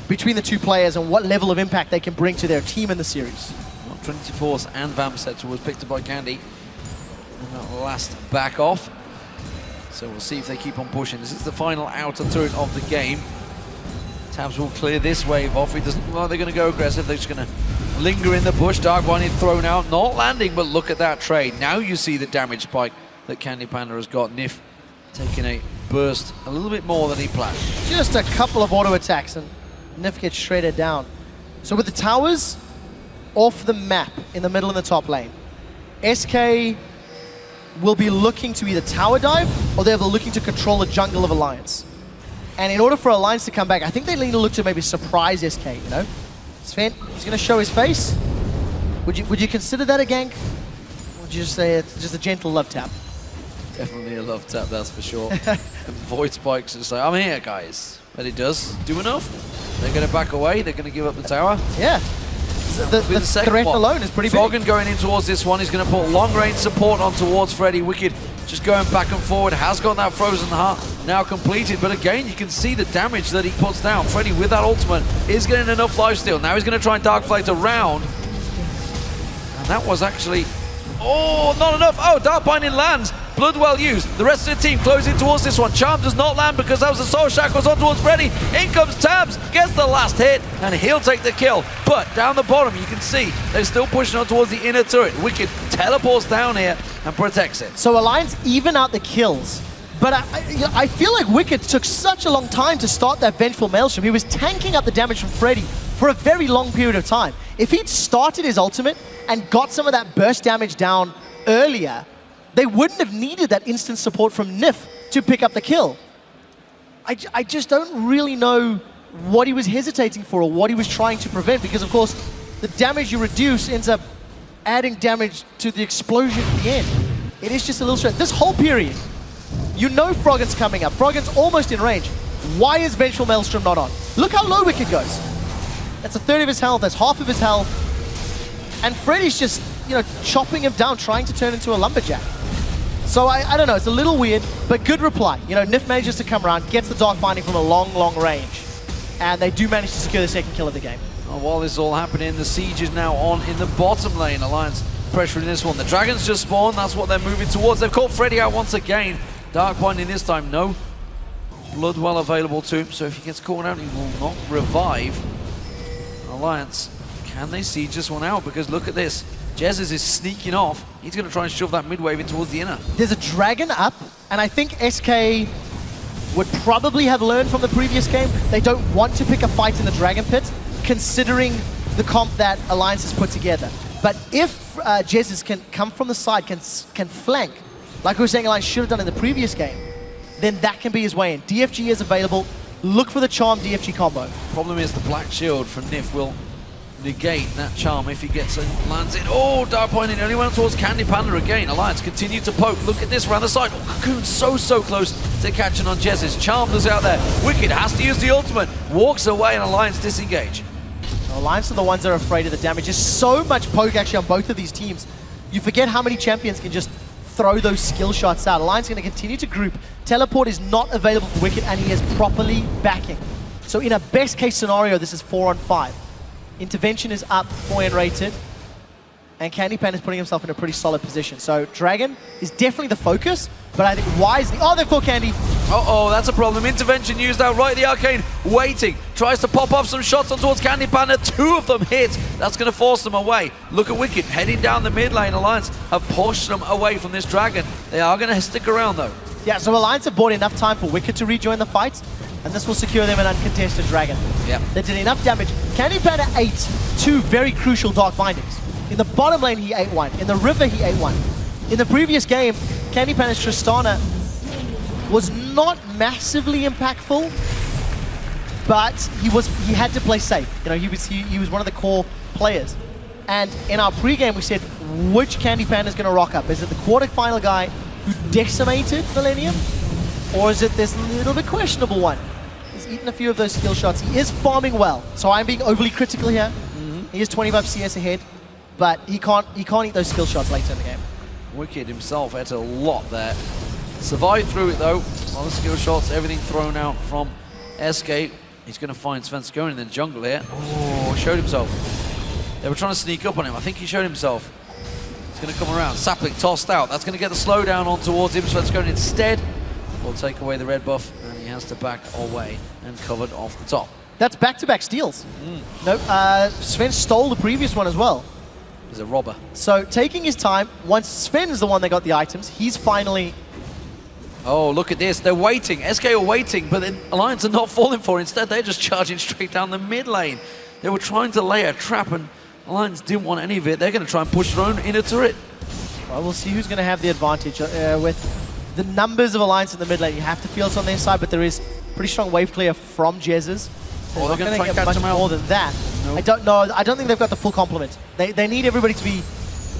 between the two players and what level of impact they can bring to their team in the series. Well, Trinity Force and Vamset was picked up by Candy. And that last back off. So we'll see if they keep on pushing. This is the final outer turret of the game. Tabzz will clear this wave off. He doesn't look like they're going to go aggressive. They're just going to linger in the bush. Dark One is thrown out, not landing, but look at that trade. Now you see the damage spike that CandyPanda has got. Nyph taking a burst a little bit more than he planned. Just a couple of auto attacks and Nyph gets shredded down. So with the towers off the map in the middle and the top lane, SK will be looking to either tower dive or they'll be looking to control the jungle of Alliance. And in order for Alliance to come back, I think they need to look to maybe surprise SK, you know? Sven, he's going to show his face. Would you consider that a gank? Or would you just say it's just a gentle love tap? Definitely a love tap, that's for sure. And Void Spikes is like, I'm here, guys. But it does do enough. They're going to back away. They're going to give up the tower. Yeah. The threat alone is pretty big. Froggen going in towards this one. He's going to put long-range support on towards Freddy. Wickd just going back and forward. Has got that Frozen Heart now completed. But again, you can see the damage that he puts down. Freddy with that ultimate is getting enough lifesteal. Now he's going to try and Dark Flight around. And that was actually... Oh, not enough. Oh, Dark Binding lands. Blood well used. The rest of the team closing towards this one. Charm does not land because that was the Soul Shackles on towards Freddy. In comes Tabzz, gets the last hit, and he'll take the kill. But down the bottom, you can see they're still pushing on towards the inner turret. Wickd teleports down here and protects it. So Alliance even out the kills. But I feel like Wickd took such a long time to start that Vengeful Maelstrom. He was tanking up the damage from Freddy for a very long period of time. If he'd started his ultimate and got some of that burst damage down earlier, they wouldn't have needed that instant support from Nyph to pick up the kill. I just don't really know what he was hesitating for or what he was trying to prevent, because of course the damage you reduce ends up adding damage to the explosion at the end. It is just a little strange. This whole period, you know Froggen's coming up. Froggen's almost in range. Why is Vengeful Maelstrom not on? Look how low Wickd goes. That's a third of his health, that's half of his health. And Freddy's just, you know, chopping him down, trying to turn into a lumberjack. So I don't know, it's a little weird, but good reply. You know, Nyph manages to come around, gets the Dark Binding from a long, long range. And they do manage to secure the second kill of the game. Well, while this is all happening, the siege is now on in the bottom lane. Alliance pressuring this one. The Dragons just spawned, that's what they're moving towards. They've caught Freddy out once again. Dark Binding this time, no. Blood well available to him, so if he gets caught out, he will not revive. Alliance, can they siege this one out? Because look at this. Jesiz is sneaking off. He's going to try and shove that mid-wave in towards the inner. There's a Dragon up, and I think SK would probably have learned from the previous game. They don't want to pick a fight in the Dragon Pit, considering the comp that Alliance has put together. But if Jesiz can come from the side, can flank, like we were saying Alliance should have done in the previous game, then that can be his way in. DFG is available. Look for the Charm DFG combo. Problem is the Black Shield from Nyph will negate that Charm if he gets it, lands it. Oh, Dark Binding only went towards CandyPanda again. Alliance continue to poke. Look at this around the side. Oh, Cocoon so close to catching on Jesiz. Charm is out there. Wickd has to use the ultimate. Walks away and Alliance disengage. Alliance are the ones that are afraid of the damage. There's so much poke actually on both of these teams. You forget how many champions can just throw those skill shots out. Alliance going to continue to group. Teleport is not available for Wickd, and he is properly backing. So in a best case scenario, this is 4-on-5. Intervention is up for nRated, and CandyPanda is putting himself in a pretty solid position. So Dragon is definitely the focus, but I think wisely... Oh, they've caught Candy. Uh-oh, that's a problem. Intervention used out right the arcane. Waiting. Tries to pop off some shots on towards CandyPanda. 2 of them hit. That's going to force them away. Look at Wickd heading down the mid lane. Alliance have pushed them away from this Dragon. They are going to stick around though. Yeah, so Alliance have bought enough time for Wickd to rejoin the fight, and this will secure them an uncontested Dragon. Yep. They did enough damage. CandyPanda ate 2 very crucial Dark Bindings. In the bottom lane, he ate 1. In the river, he ate 1. In the previous game, CandyPanda's Tristana was not massively impactful, but he had to play safe. You know, he was one of the core players. And in our pregame, we said, which CandyPanda is going to rock up? Is it the quarterfinal guy who decimated Millennium? Or is it this little bit questionable one? He's eaten a few of those skill shots. He is farming well, so I'm being overly critical here. He is 25 CS ahead, but he can't eat those skill shots later in the game. Wickd himself had a lot there. Survived through it though. All the skill shots, everything thrown out from SK. He's going to find Svenskeren in the jungle here. Oh, showed himself. They were trying to sneak up on him. I think he showed himself. He's going to come around. Sapling tossed out. That's going to get the slowdown on towards him. Svenskeren instead will take away the red buff, and he has to back away and covered off the top. That's back-to-back steals. Nope, Sven stole the previous one as well. He's a robber. So taking his time, once Sven is the one that got the items, he's finally... Oh, look at this. They're waiting. SK are waiting, but then Alliance are not falling for it. Instead, they're just charging straight down the mid lane. They were trying to lay a trap, and Alliance didn't want any of it. They're going to try and push their own inner turret. Well, we'll see who's going to have the advantage. With the numbers of Alliance in the mid lane, you have to feel it's on their side, but there is pretty strong wave clear from Jesiz. They're not going to get much more than that. Nope. I don't know. I don't think they've got the full complement. They need everybody to be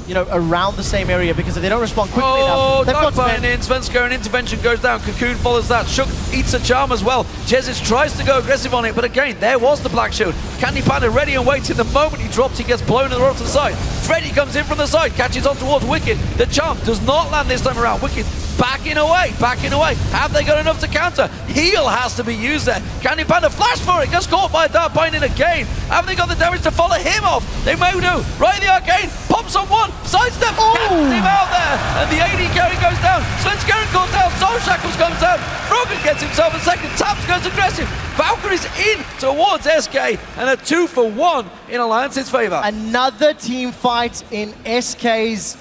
you know, around the same area, because if they don't respond quickly Oh, enough, they've got Payne in. Svenskeren intervention goes down. Cocoon follows that. Shook eats a charm as well. Jesiz tries to go aggressive on it, but again, there was the black shield. CandyPanda ready and waiting. The moment he drops, he gets blown to the side. Freddy comes in from the side, catches on towards Wickd. The charm does not land this time around. Wickd backing away, backing away. Have they got enough to counter? Heal has to be used there. CandyPanda flash for it, gets caught by Dark Payne in again. Have they got the damage to follow him off? They may do. Right in the arcane, pops on one, sidestep, catches him out there, and the AD carry goes down. Svenskeren goes down, Soul Shackles comes out. Froggen gets himself a second, Tabzz goes aggressive. Valkyrie's in towards SK, and a 2-for-1 in Alliance's favor. Another team fight in SK's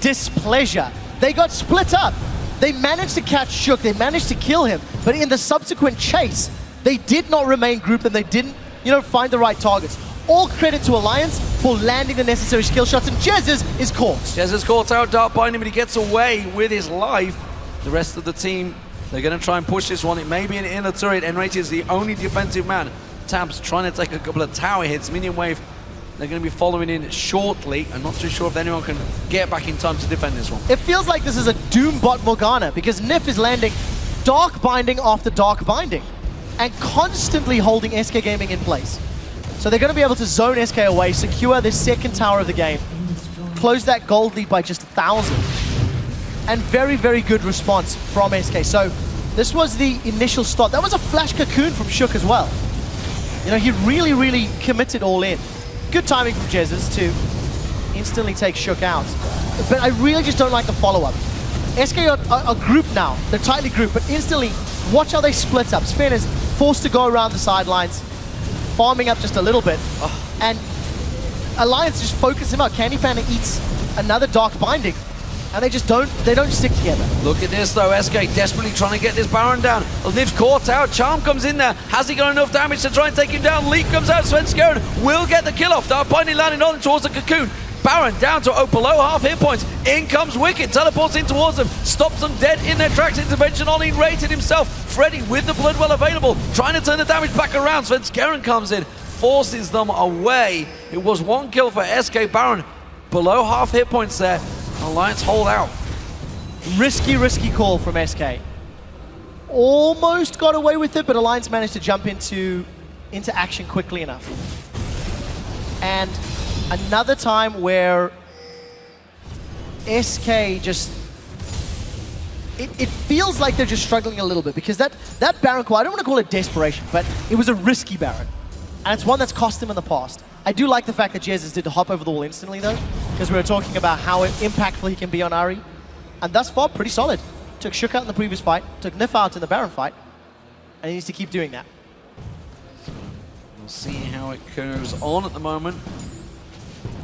displeasure. They got split up. They managed to catch Shook, they managed to kill him, but in the subsequent chase, they did not remain grouped and they didn't, you know, find the right targets. All credit to Alliance for landing the necessary skill shots, and Jesiz is caught. Jesiz caught out, Dark Payne, but he gets away with his life. The rest of the team, they're going to try and push this one. It may be an inner turret. nRated is the only defensive man. Tabzz trying to take a couple of tower hits. Minion wave, they're going to be following in shortly. I'm not too sure if anyone can get back in time to defend this one. It feels like this is a Doom bot Morgana, because Nyph is landing dark binding after dark binding and constantly holding SK Gaming in place. So they're going to be able to zone SK away, secure the second tower of the game, close that gold lead by just 1,000. And very, very good response from SK. So this was the initial start. That was a flash cocoon from Shook as well. You know, he really, really committed all in. Good timing from Jesiz to instantly take Shook out. But I really just don't like the follow-up. SK are grouped now. They're tightly grouped, but instantly, watch how they split up. Sven is forced to go around the sidelines, farming up just a little bit. And Alliance just focus him out. CandyPanda eats another Dark Binding, and they don't stick together. Look at this though, SK desperately trying to get this Baron down. Nyph's caught out, Charm comes in there. Has he got enough damage to try and take him down? Leap comes out, Svenskeren will get the kill off. Dark Payne landing on towards the cocoon. Baron down to below half hit points. In comes Wickd, teleports in towards them, stops them dead in their tracks. Intervention on nRated himself. Freddy with the blood well available, trying to turn the damage back around. Svenskeren comes in, forces them away. It was one kill for SK. Baron below half hit points there. Alliance hold out. Risky, risky call from SK. Almost got away with it, but Alliance managed to jump into action quickly enough. And another time where SK just... It feels like they're just struggling a little bit, because that Baron call, I don't want to call it desperation, but it was a risky Baron. And it's one that's cost them in the past. I do like the fact that Jesiz did hop over the wall instantly though, because we were talking about how impactful he can be on Ahri. And thus far, pretty solid. Took Shook out in the previous fight, took Nyph out in the Baron fight, and he needs to keep doing that. We'll see how it goes on at the moment.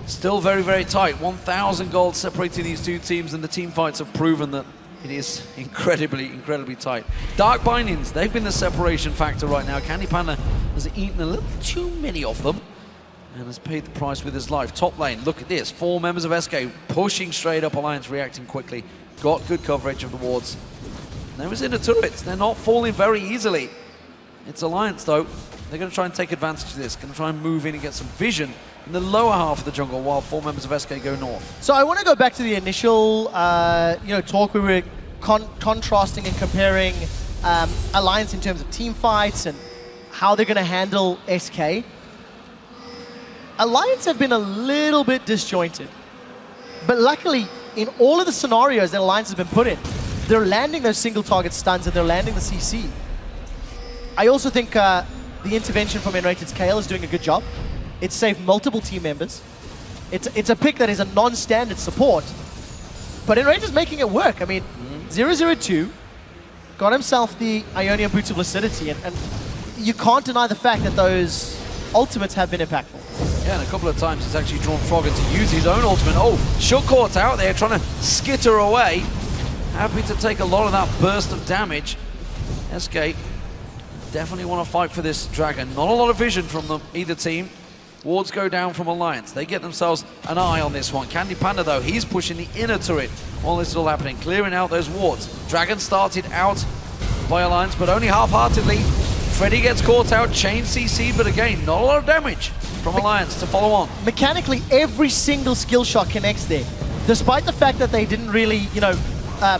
Still very, very tight. 1,000 gold separating these two teams, and the team fights have proven that it is incredibly, incredibly tight. Dark Bindings, they've been the separation factor right now. CandyPanda has eaten a little too many of them and has paid the price with his life. Top lane, look at this. 4 members of SK pushing straight up. Alliance reacting quickly. Got good coverage of the wards. There was in the turrets. They're not falling very easily. It's Alliance though. They're going to try and take advantage of this. Going to try and move in and get some vision in the lower half of the jungle while 4 members of SK go north. So I want to go back to the initial talk. We were contrasting and comparing Alliance in terms of team fights and how they're going to handle SK. Alliance have been a little bit disjointed. But luckily, in all of the scenarios that Alliance has been put in, they're landing those single target stuns and they're landing the CC. I also think the intervention from nRated's Kale is doing a good job. It's saved multiple team members. It's a pick that is a non-standard support. But nRated's making it work. I mean, 002 got himself the Ionian Boots of Lucidity, and you can't deny the fact that those ultimates have been impactful. Yeah, and a couple of times he's actually drawn Froggen to use his own ultimate. Oh, Shook caught out there, trying to skitter away. Happy to take a lot of that burst of damage. SK definitely want to fight for this dragon. Not a lot of vision from them, either team. Wards go down from Alliance. They get themselves an eye on this one. CandyPanda, though, he's pushing the inner turret while this is all happening, clearing out those wards. Dragon started out by Alliance, but only half-heartedly. Freddy gets caught out, chain CC, but again, not a lot of damage from Alliance to follow on. Mechanically, every single skill shot connects there. despite the fact that they didn't really, you know,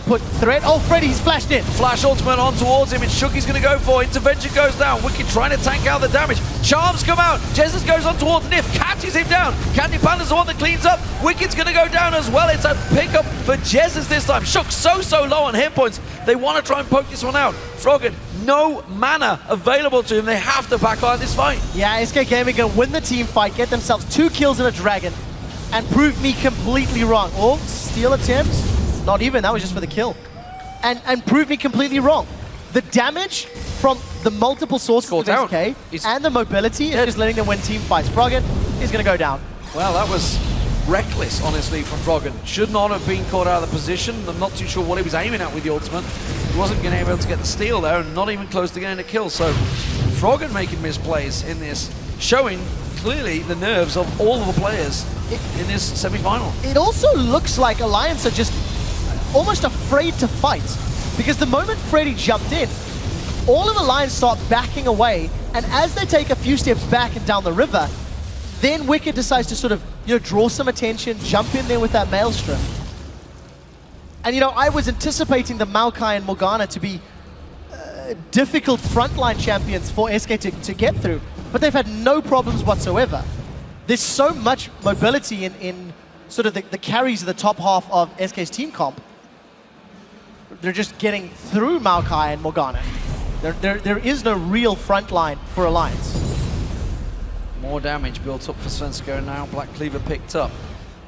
put threat. Oh, Freddy's flashed in. Flash ultimate on towards him. It's Shookie's going to go for. Intervention goes down. Wickd trying to tank out the damage. Charms come out. Jesiz goes on towards Nyph. Catches him down. CandyPanda's the one that cleans up. Wicked's going to go down as well. It's a pickup for Jesiz this time. Shook so low on hit points. They want to try and poke this one out. Froggen, no mana available to him. They have to back out this fight. Yeah, SK Gaming going to win the team fight, get themselves 2 kills and a dragon, and prove me completely wrong. Oh, steal attempts. Not even, that was just for the kill. And prove me completely wrong. The damage from the multiple sources of SK and the mobility is just letting them win team fights. Froggen is going to go down. Well, that was reckless, honestly, from Froggen. Should not have been caught out of the position. I'm not too sure what he was aiming at with the ultimate. He wasn't going to be able to get the steal there, and not even close to getting a kill. So Froggen making misplays in this, showing clearly the nerves of all of the players in this semi-final. It also looks like Alliance are just almost afraid to fight, because the moment Freddy jumped in, all of Alliance start backing away, and as they take a few steps back and down the river, then Wickd decides to sort of, you know, draw some attention, jump in there with that Maelstrom. And you know, I was anticipating the Maokai and Morgana to be difficult frontline champions for SK to get through, but they've had no problems whatsoever. There's so much mobility in sort of the carries of the top half of SK's team comp. They're just getting through Maokai and Morgana. There is no real front line for Alliance. More damage built up for Svenskeren now. Black Cleaver picked up.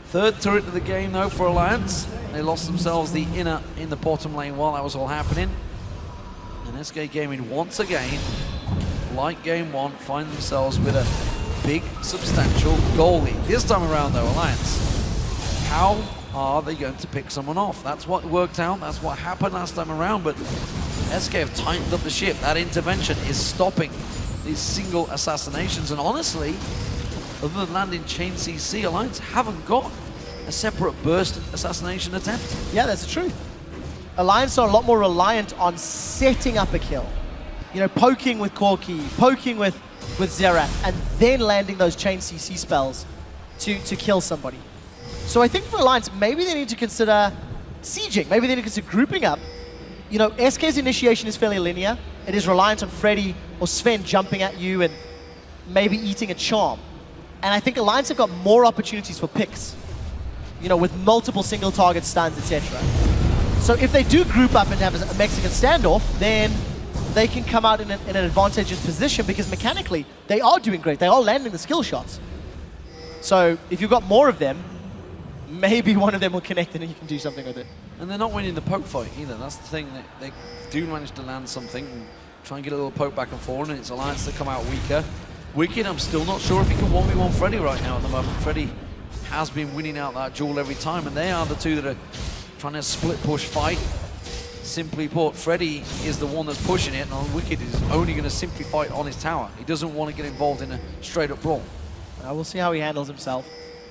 Third turret of the game though for Alliance. They lost themselves the inner in the bottom lane while that was all happening. And SK Gaming once again, like game one, find themselves with a big substantial goal lead. This time around though, Alliance, how are they going to pick someone off? That's what worked out, that's what happened last time around, but SK have tightened up the ship. That intervention is stopping these single assassinations, and honestly, other than landing Chain CC, Alliance haven't got a separate burst assassination attempt. Yeah, that's the truth. Alliance are a lot more reliant on setting up a kill. You know, poking with Corki, poking with Xerath, and then landing those Chain CC spells to kill somebody. So I think for Alliance, maybe they need to consider sieging. Maybe they need to consider grouping up. You know, SK's initiation is fairly linear. It is reliant on Freddy or Sven jumping at you and maybe eating a charm. And I think Alliance have got more opportunities for picks, you know, with multiple single target stuns, etc. So if they do group up and have a Mexican standoff, then they can come out in an advantageous position, because mechanically, they are doing great. They are landing the skill shots. So if you've got more of them, maybe one of them will connect and you can do something with it. And they're not winning the poke fight either. That's the thing. They do manage to land something and try and get a little poke back and forth, and it's Alliance that come out weaker. Wickd, I'm still not sure if he can 1v1 Freddy right now at the moment. Freddy has been winning out that duel every time, and they are the two that are trying to split push fight. Simply put, Freddy is the one that's pushing it, and Wickd is only going to simply fight on his tower. He doesn't want to get involved in a straight up brawl. We'll see how he handles himself.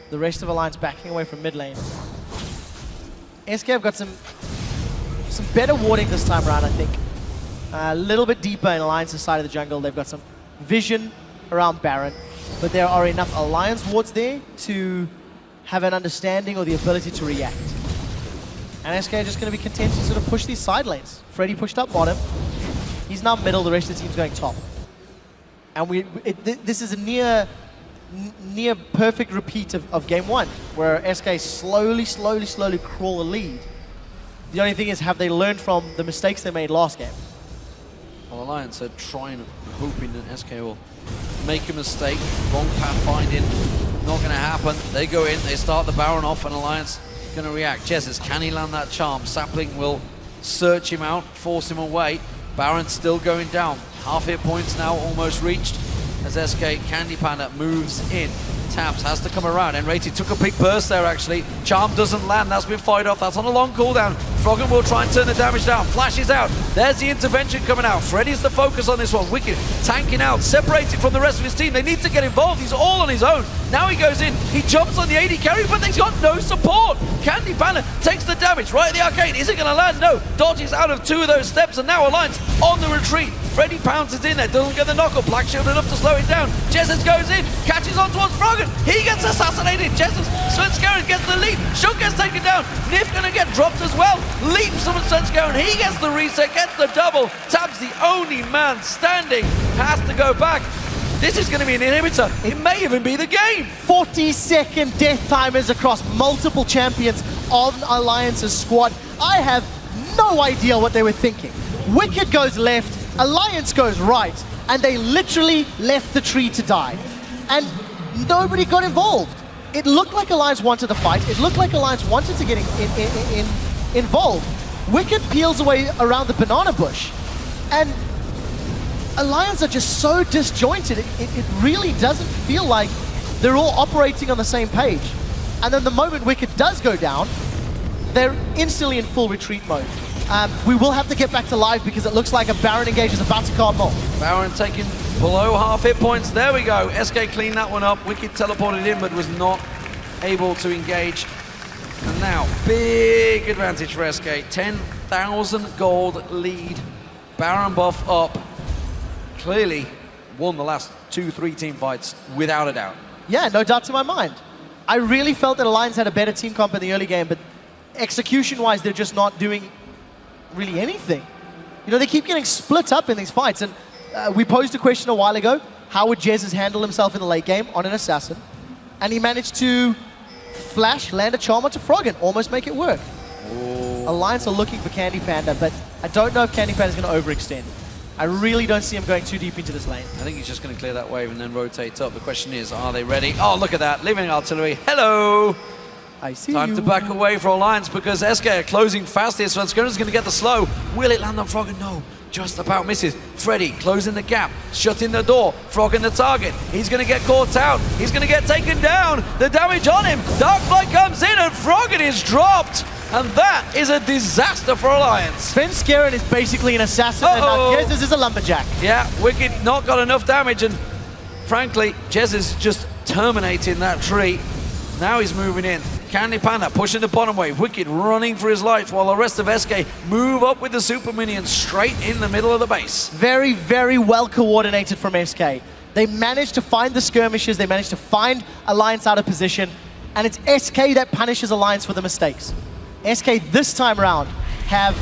The rest of Alliance backing away from mid lane. SK have got some better warding this time around, I think. A little bit deeper in Alliance's side of the jungle. They've got some vision around Baron, but there are enough Alliance wards there to have an understanding or the ability to react. And SK are just going to be content to sort of push these side lanes. Freddy pushed up bottom. He's now middle, the rest of the team's going top. And this is a near perfect repeat of game one, where SK slowly crawl the lead. The only thing is, have they learned from the mistakes they made last game? Well, Alliance are trying, hoping that SK will make a mistake. Wrong pathfinding, not going to happen. They go in, they start the Baron off, and Alliance going to react. Jesiz, can he land that charm? Sapling will search him out, force him away. Baron still going down. Half hit points now almost reached as SK CandyPanda moves in. Tabzz has to come around. nRated took a big burst there, actually. Charm doesn't land. That's been fired off. That's on a long cooldown. Froggen will try and turn the damage down. Flashes out. There's the intervention coming out. Freddy's the focus on this one. Wickd tanking out, separated from the rest of his team. They need to get involved. He's all on his own. Now he goes in. He jumps on the AD carry, but he's got no support. CandyPanda takes the damage right at the arcade. Is it going to land? No. Dodges out of 2 of those steps, and now Alliance on the retreat. Freddy pounces in there, doesn't get the knock-up. Black Shield enough to slow it down. Jesiz goes in, catches on towards Froggen. He gets assassinated. Jesiz, Svenskeren gets the lead. Shook gets taken down. Nyph gonna get dropped as well. Leaps from Svenskeren. He gets the reset, gets the double. Tabzz, the only man standing, has to go back. This is going to be an inhibitor. It may even be the game. 40-second death timers across multiple champions on Alliance's squad. I have no idea what they were thinking. Wickd goes left, Alliance goes right, and they literally left the tree to die. And nobody got involved. It looked like Alliance wanted to fight. It looked like Alliance wanted to get involved. Wickd peels away around the banana bush. And Alliance are just so disjointed. It really doesn't feel like they're all operating on the same page. And then the moment Wickd does go down, they're instantly in full retreat mode. We will have to get back to live because it looks like a Baron engage is about to cardinal. Baron taking below half hit points. There we go. SK cleaned that one up. Wickd teleported in but was not able to engage. And now, big advantage for SK. 10,000 gold lead. Baron buff up. Clearly won the last 2-3 team fights without a doubt. Yeah, no doubt to my mind. I really felt that Alliance had a better team comp in the early game, but execution-wise, they're just not doing really anything. You know, they keep getting split up in these fights, and we posed a question a while ago, how would Jesiz handle himself in the late game on an assassin? And he managed to flash, land a charm onto Froggen, almost make it work. Ooh. Alliance are looking for CandyPanda, but I don't know if CandyPanda is going to overextend. I really don't see him going too deep into this lane. I think he's just going to clear that wave and then rotate up. The question is, are they ready? Oh, look at that. Living artillery. Hello. I see Time to back away for Alliance because SK are closing fast here. Svenskeren is going to get the slow. Will it land on Froggen? No. Just about misses. Freddy closing the gap, shutting the door. Froggen the target. He's going to get caught out. He's going to get taken down. The damage on him. Darkflight comes in and Froggen is dropped. And that is a disaster for Alliance. Svenskeren is basically an assassin, and now Jesiz is a lumberjack. Yeah, Wickd not got enough damage, and frankly, Jesiz just terminating that tree. Now he's moving in. CandyPanda pushing the bottom wave. Wickd running for his life while the rest of SK move up with the super minions straight in the middle of the base. Very, very well coordinated from SK. They managed to find the skirmishes, they managed to find Alliance out of position, and it's SK that punishes Alliance for the mistakes. SK this time around have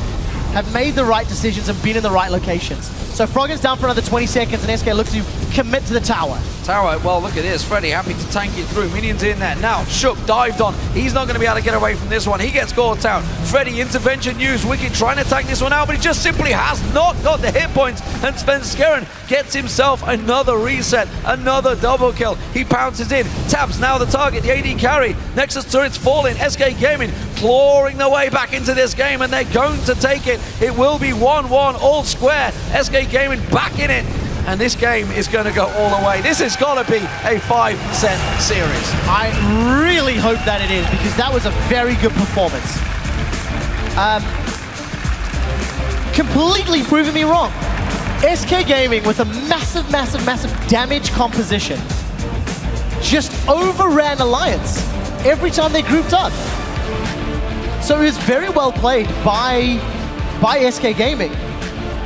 made the right decisions and been in the right locations. So Froggen's down for another 20 seconds and SK looks to commit to the tower. Tower, well, look at this. Freddy happy to tank it through. Minions in there. Now, Shook dived on. He's not going to be able to get away from this one. He gets caught out. Freddy, intervention used. Wickd trying to tank this one out, but he just simply has not got the hit points. And Svenskeren gets himself another reset, another double kill. He pounces in. Tabzz now the target, the AD carry. Nexus turrets falling. SK Gaming clawing their way back into this game, and they're going to take it. It will be 1-1 all square. SK Gaming back in it. And this game is going to go all the way. This has got to be a 5-set series. I really hope that it is, because that was a very good performance. Completely proving me wrong. SK Gaming with a massive, massive, massive damage composition just overran Alliance every time they grouped up. So it was very well played by SK Gaming.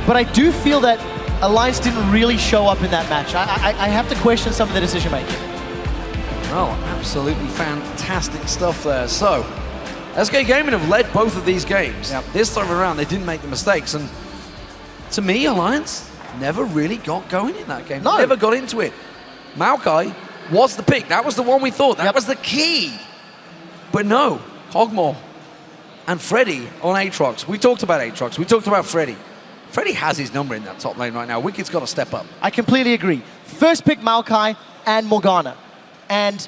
But I do feel that Alliance didn't really show up in that match. I have to question some of the decision making. Oh, absolutely fantastic stuff there. So, SK Gaming have led both of these games. Yep. This time around, they didn't make the mistakes. And to me, Alliance never really got going in that game. No. Never got into it. Maokai was the pick. That was the one we thought. That Yep. was the key. But no, Hogmore and Freddy on Aatrox. We talked about Aatrox. We talked about Freddy. Freddy has his number in that top lane right now. Wicked's got to step up. I completely agree. First pick Maokai and Morgana, and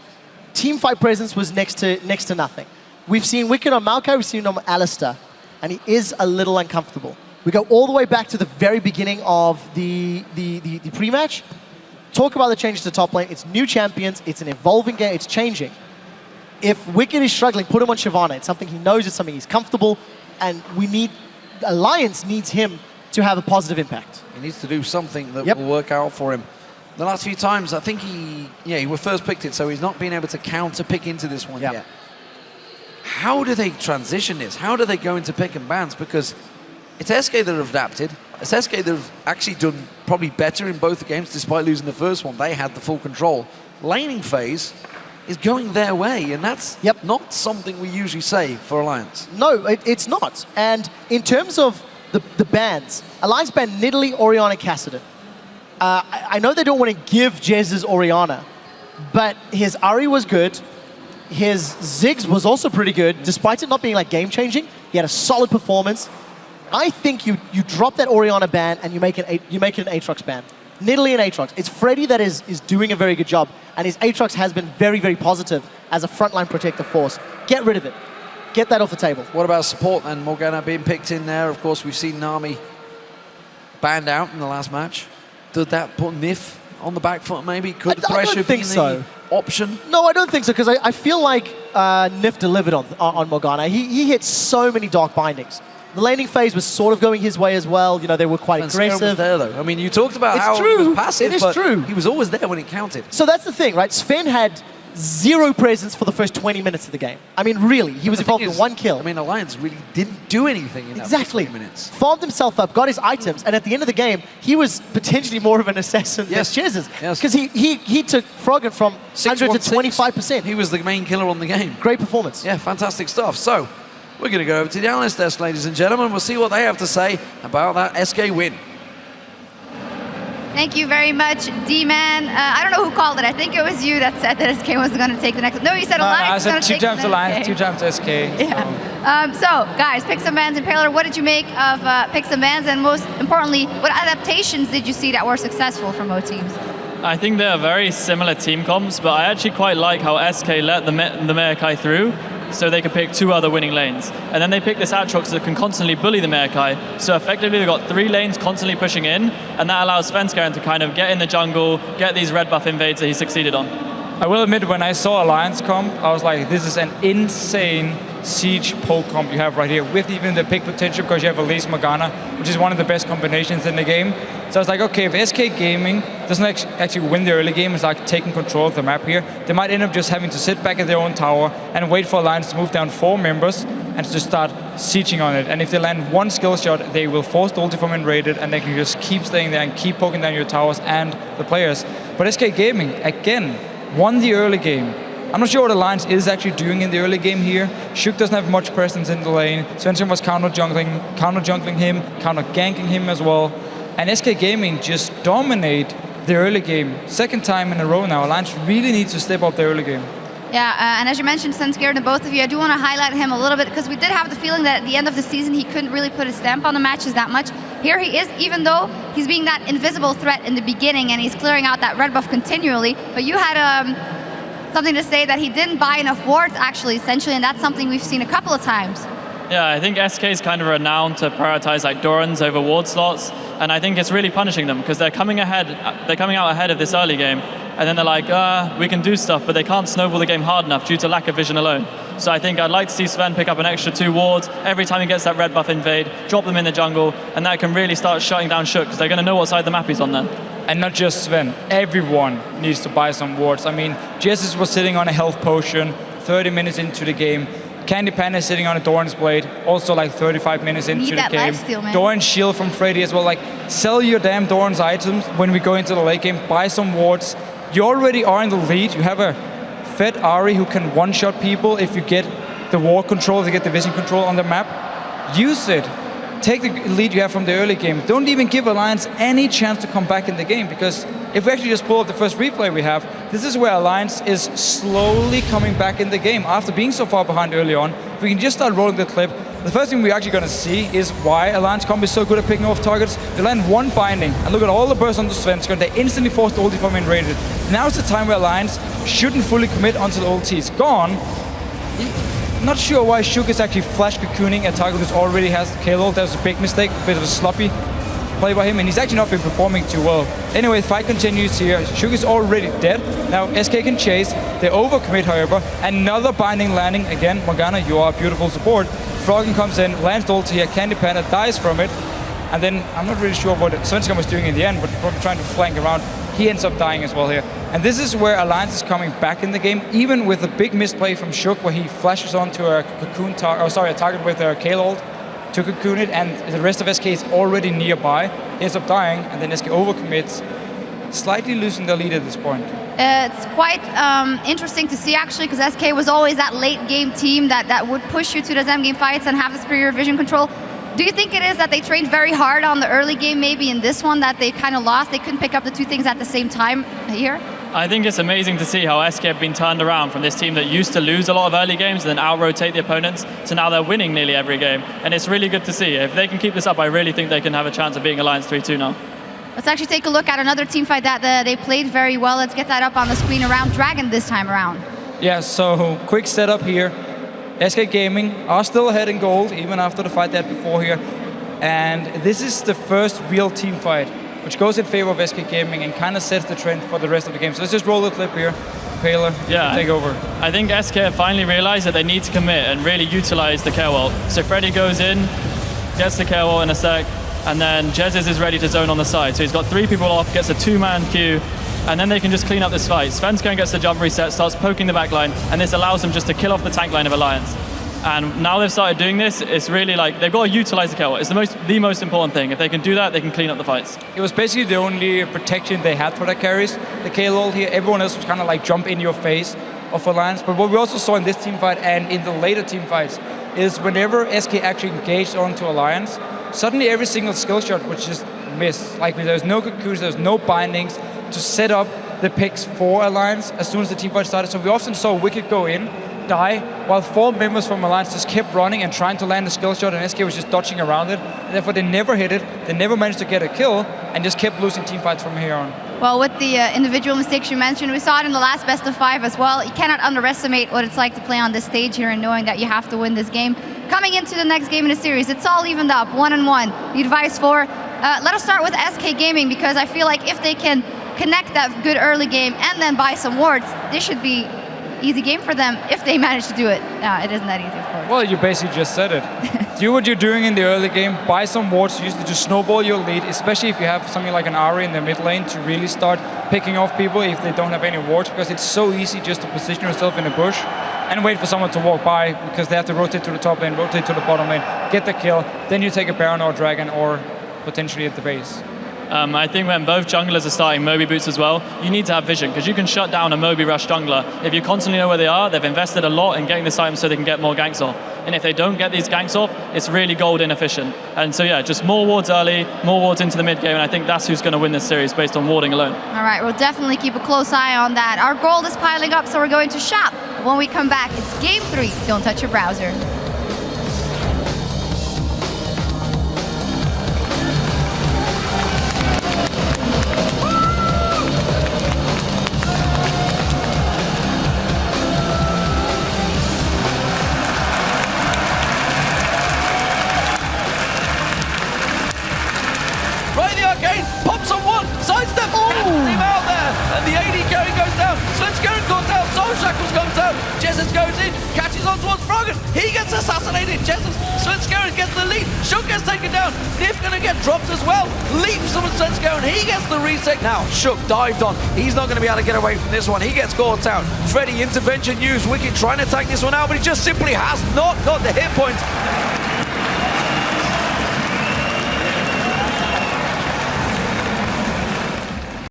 team fight presence was next to nothing. We've seen Wickd on Maokai, we've seen him on Alistair, and he is a little uncomfortable. We go all the way back to the very beginning of the pre-match. Talk about the changes to top lane. It's new champions, it's an evolving game, it's changing. If Wickd is struggling, put him on Shyvana. It's something he knows, it's something he's comfortable, and Alliance needs him to have a positive impact. He needs to do something that will work out for him. The last few times, I think he was first picked it, so he's not been able to counter pick into this one yet. How do they transition this? How do they go into pick and bans? Because it's SK that have adapted. It's SK that have actually done probably better in both the games, despite losing the first one. They had the full control. Laning phase is going their way, and that's not something we usually say for Alliance. No, it's not. And in terms of the bans, Alliance banned Nidalee, Orianna, Cassidy. I know they don't want to give Jesiz Orianna, but his Ahri was good. His Ziggs was also pretty good, despite it not being like game-changing. He had a solid performance. I think you drop that Orianna ban and you make it an Aatrox ban. Nidalee and Aatrox. It's Freddy that is doing a very good job, and his Aatrox has been very, very positive as a frontline protective force. Get rid of it. Get that off the table. What about support then? Morgana being picked in there. Of course, we've seen Nami banned out in the last match. Did that put Nyph on the back foot maybe? Could Thresher be the option? No, I don't think so, because I feel like Nyph delivered on Morgana. He hit so many dark bindings. The laning phase was sort of going his way as well. You know, they were quite aggressive. Was there, though. I mean, you talked about how he was passive, it is true. He was always there when it counted. So that's the thing, right? Sven had zero presence for the first 20 minutes of the game. I mean, really, he was involved in one kill. I mean, Alliance really didn't do anything in that first 20 minutes. Farmed himself up, got his items, and at the end of the game, he was potentially more of an assassin than Jesiz. Because he took Froggen from 100 to 25%. He was the main killer on the game. Great performance. Yeah, fantastic stuff. So, we're going to go over to the analyst desk, ladies and gentlemen. We'll see what they have to say about that SK win. Thank you very much, D-Man. I don't know who called it. I think it was you that said that SK was going to take the next. No, you said Alliance was going to take the next. I said 2 times Alliance, 2 times SK. Yeah. So, guys, pick some bans. Impaler, what did you make of pick some bans? And most importantly, what adaptations did you see that were successful from both teams? I think they're very similar team comps, but I actually quite like how SK let the Maokai through, so they could pick 2 other winning lanes. And then they pick this Aatrox that can constantly bully the Maokai, so effectively they've got 3 lanes constantly pushing in, and that allows Svenskeren to kind of get in the jungle, get these red buff invades that he succeeded on. I will admit, when I saw Alliance comp, I was like, this is an insane siege poke comp you have right here, with even the pick potential, because you have Elise Morgana, which is one of the best combinations in the game. So I was like, okay, if SK Gaming doesn't actually win the early game, it's like taking control of the map here, they might end up just having to sit back at their own tower and wait for Alliance to move down 4 members and to start sieging on it. And if they land 1 skill shot, they will force the ulti from nRated, and they can just keep staying there and keep poking down your towers and the players. But SK Gaming, again, won the early game. I'm not sure what Alliance is actually doing in the early game here. Shook doesn't have much presence in the lane. Svenskeren was counter-jungling him, counter-ganking him as well. And SK Gaming just dominate the early game. 2nd time in a row now. Alliance really needs to step up the early game. Yeah, and as you mentioned, Svenskeren, to both of you, I do want to highlight him a little bit, because we did have the feeling that at the end of the season he couldn't really put his stamp on the matches that much. Here he is, even though he's being that invisible threat in the beginning and he's clearing out that red buff continually. But you had something to say that he didn't buy enough wards, actually, essentially, and that's something we've seen a couple of times. Yeah, I think SK is kind of renowned to prioritize like Dorans over ward slots, and I think it's really punishing them, because they're coming out ahead of this early game, and then they're like, we can do stuff, but they can't snowball the game hard enough due to lack of vision alone. So I think I'd like to see Sven pick up an extra 2 wards every time he gets that red buff invade, drop them in the jungle, and that can really start shutting down Shook, because they're going to know what side the map he's on then. And not just Sven, everyone needs to buy some wards. I mean, Jesiz was sitting on a health potion 30 minutes into the game. CandyPanda is sitting on a Doran's Blade, also like 35 minutes into the game. Doran's shield from Freddy as well. Like, sell your damn Doran's items when we go into the late game, buy some wards. You already are in the lead. You have a fed Ahri who can one-shot people if you get the ward control, if you get the vision control on the map. Use it. Take the lead you have from the early game. Don't even give Alliance any chance to come back in the game, because if we actually just pull up the first replay we have, this is where Alliance is slowly coming back in the game after being so far behind early on. If we can just start rolling the clip, the first thing we're actually going to see is why Alliance comp is so good at picking off targets. They land 1 binding, and look at all the bursts on the Svenskeren. They instantly force the ulti from nRated. Now's the time where Alliance shouldn't fully commit until the ulti is gone. Not sure why Shook is actually flash cocooning a target who already has the kill ult. That was a big mistake, a bit of a sloppy play by him, and he's actually not been performing too well. Anyway, the fight continues here. Shook is already dead. Now SK can chase. They overcommit, however. Another binding landing. Again, Morgana, you are a beautiful support. Froggen comes in, lands the ult here. CandyPanda dies from it. And then, I'm not really sure what Svenskeren was doing in the end, but probably trying to flank around. He ends up dying as well here. And this is where Alliance is coming back in the game, even with a big misplay from Shook, where he flashes onto a cocoon a target with a Kayle ult. to cocoon it, and the rest of SK is already nearby. He ends up dying, and then SK overcommits, slightly losing the lead at this point. It's quite interesting to see, actually, because SK was always that late game team that would push you to those endgame fights and have the superior vision control. Do you think it is that they trained very hard on the early game, maybe in this one, that they kind of lost? They couldn't pick up the two things at the same time here? I think it's amazing to see how SK have been turned around from this team that used to lose a lot of early games and then out-rotate the opponents, to now they're winning nearly every game. And it's really good to see. If they can keep this up, I really think they can have a chance of beating Alliance 3-2 now. Let's actually take a look at another team fight that they played very well. Let's get that up on the screen around Dragon this time around. Yeah, so quick setup here. SK Gaming are still ahead in gold, even after the fight they had before here. And this is the first real team fight, which goes in favor of SK Gaming and kind of sets the trend for the rest of the game. So let's just roll the clip here. Paler, take over. I think SK finally realized that they need to commit and really utilize the care wall. So Freddy goes in, gets the care wall in a sec, and then Jesiz is ready to zone on the side. So he's got 3 people off, gets a 2-man queue, and then they can just clean up this fight. Svenskeren gets the jump reset, starts poking the back line, and this allows them just to kill off the tank line of Alliance. And now they've started doing this, it's really like, they've got to utilize the KO. It's the most important thing. If they can do that, they can clean up the fights. It was basically the only protection they had for their carries. The KO here, everyone else was kind of like jump in your face of Alliance. But what we also saw in this team fight and in the later team fights is whenever SK actually engaged onto Alliance, suddenly every single skill shot was just missed. Like there was no cocoons, there was no bindings to set up the picks for Alliance as soon as the team fight started. So we often saw Wickd go in, die, while 4 members from Alliance just kept running and trying to land a skill shot, and SK was just dodging around it. And therefore they never hit it, they never managed to get a kill, and just kept losing team fights from here on. Well, with the individual mistakes you mentioned, we saw it in the last best of 5 as well. You cannot underestimate what it's like to play on this stage here and knowing that you have to win this game. Coming into the next game in the series, it's all evened up, 1-1. The advice for, let us start with SK Gaming, because I feel like if they can connect that good early game and then buy some wards, this should be easy game for them if they manage to do it. It isn't that easy, of course. Well, you basically just said it. Do what you're doing in the early game, buy some wards, use it to snowball your lead, especially if you have something like an Ari in the mid lane to really start picking off people if they don't have any wards, because it's so easy just to position yourself in a bush and wait for someone to walk by, because they have to rotate to the top lane, rotate to the bottom lane, get the kill, then you take a Baron or a Dragon or potentially at the base. I think when both junglers are starting Moby boots as well, you need to have vision, because you can shut down a Moby rush jungler. If you constantly know where they are, they've invested a lot in getting this item so they can get more ganks off. And if they don't get these ganks off, it's really gold inefficient. And so yeah, just more wards early, more wards into the mid game, and I think that's who's going to win this series based on warding alone. All right, we'll definitely keep a close eye on that. Our gold is piling up, so we're going to shop. When we come back, it's game 3. Don't touch your browser. Jesiz goes in, catches on towards Froggen. He gets assassinated. Svenskeren gets the lead. Shook gets taken down. Nyph gonna get dropped as well. Leaps on Svenskeren. He gets the reset. Now, Shook dived on. He's not gonna be able to get away from this one. He gets caught out. Freddy intervention used. Wickd trying to take this one out, but he just simply has not got the hit points.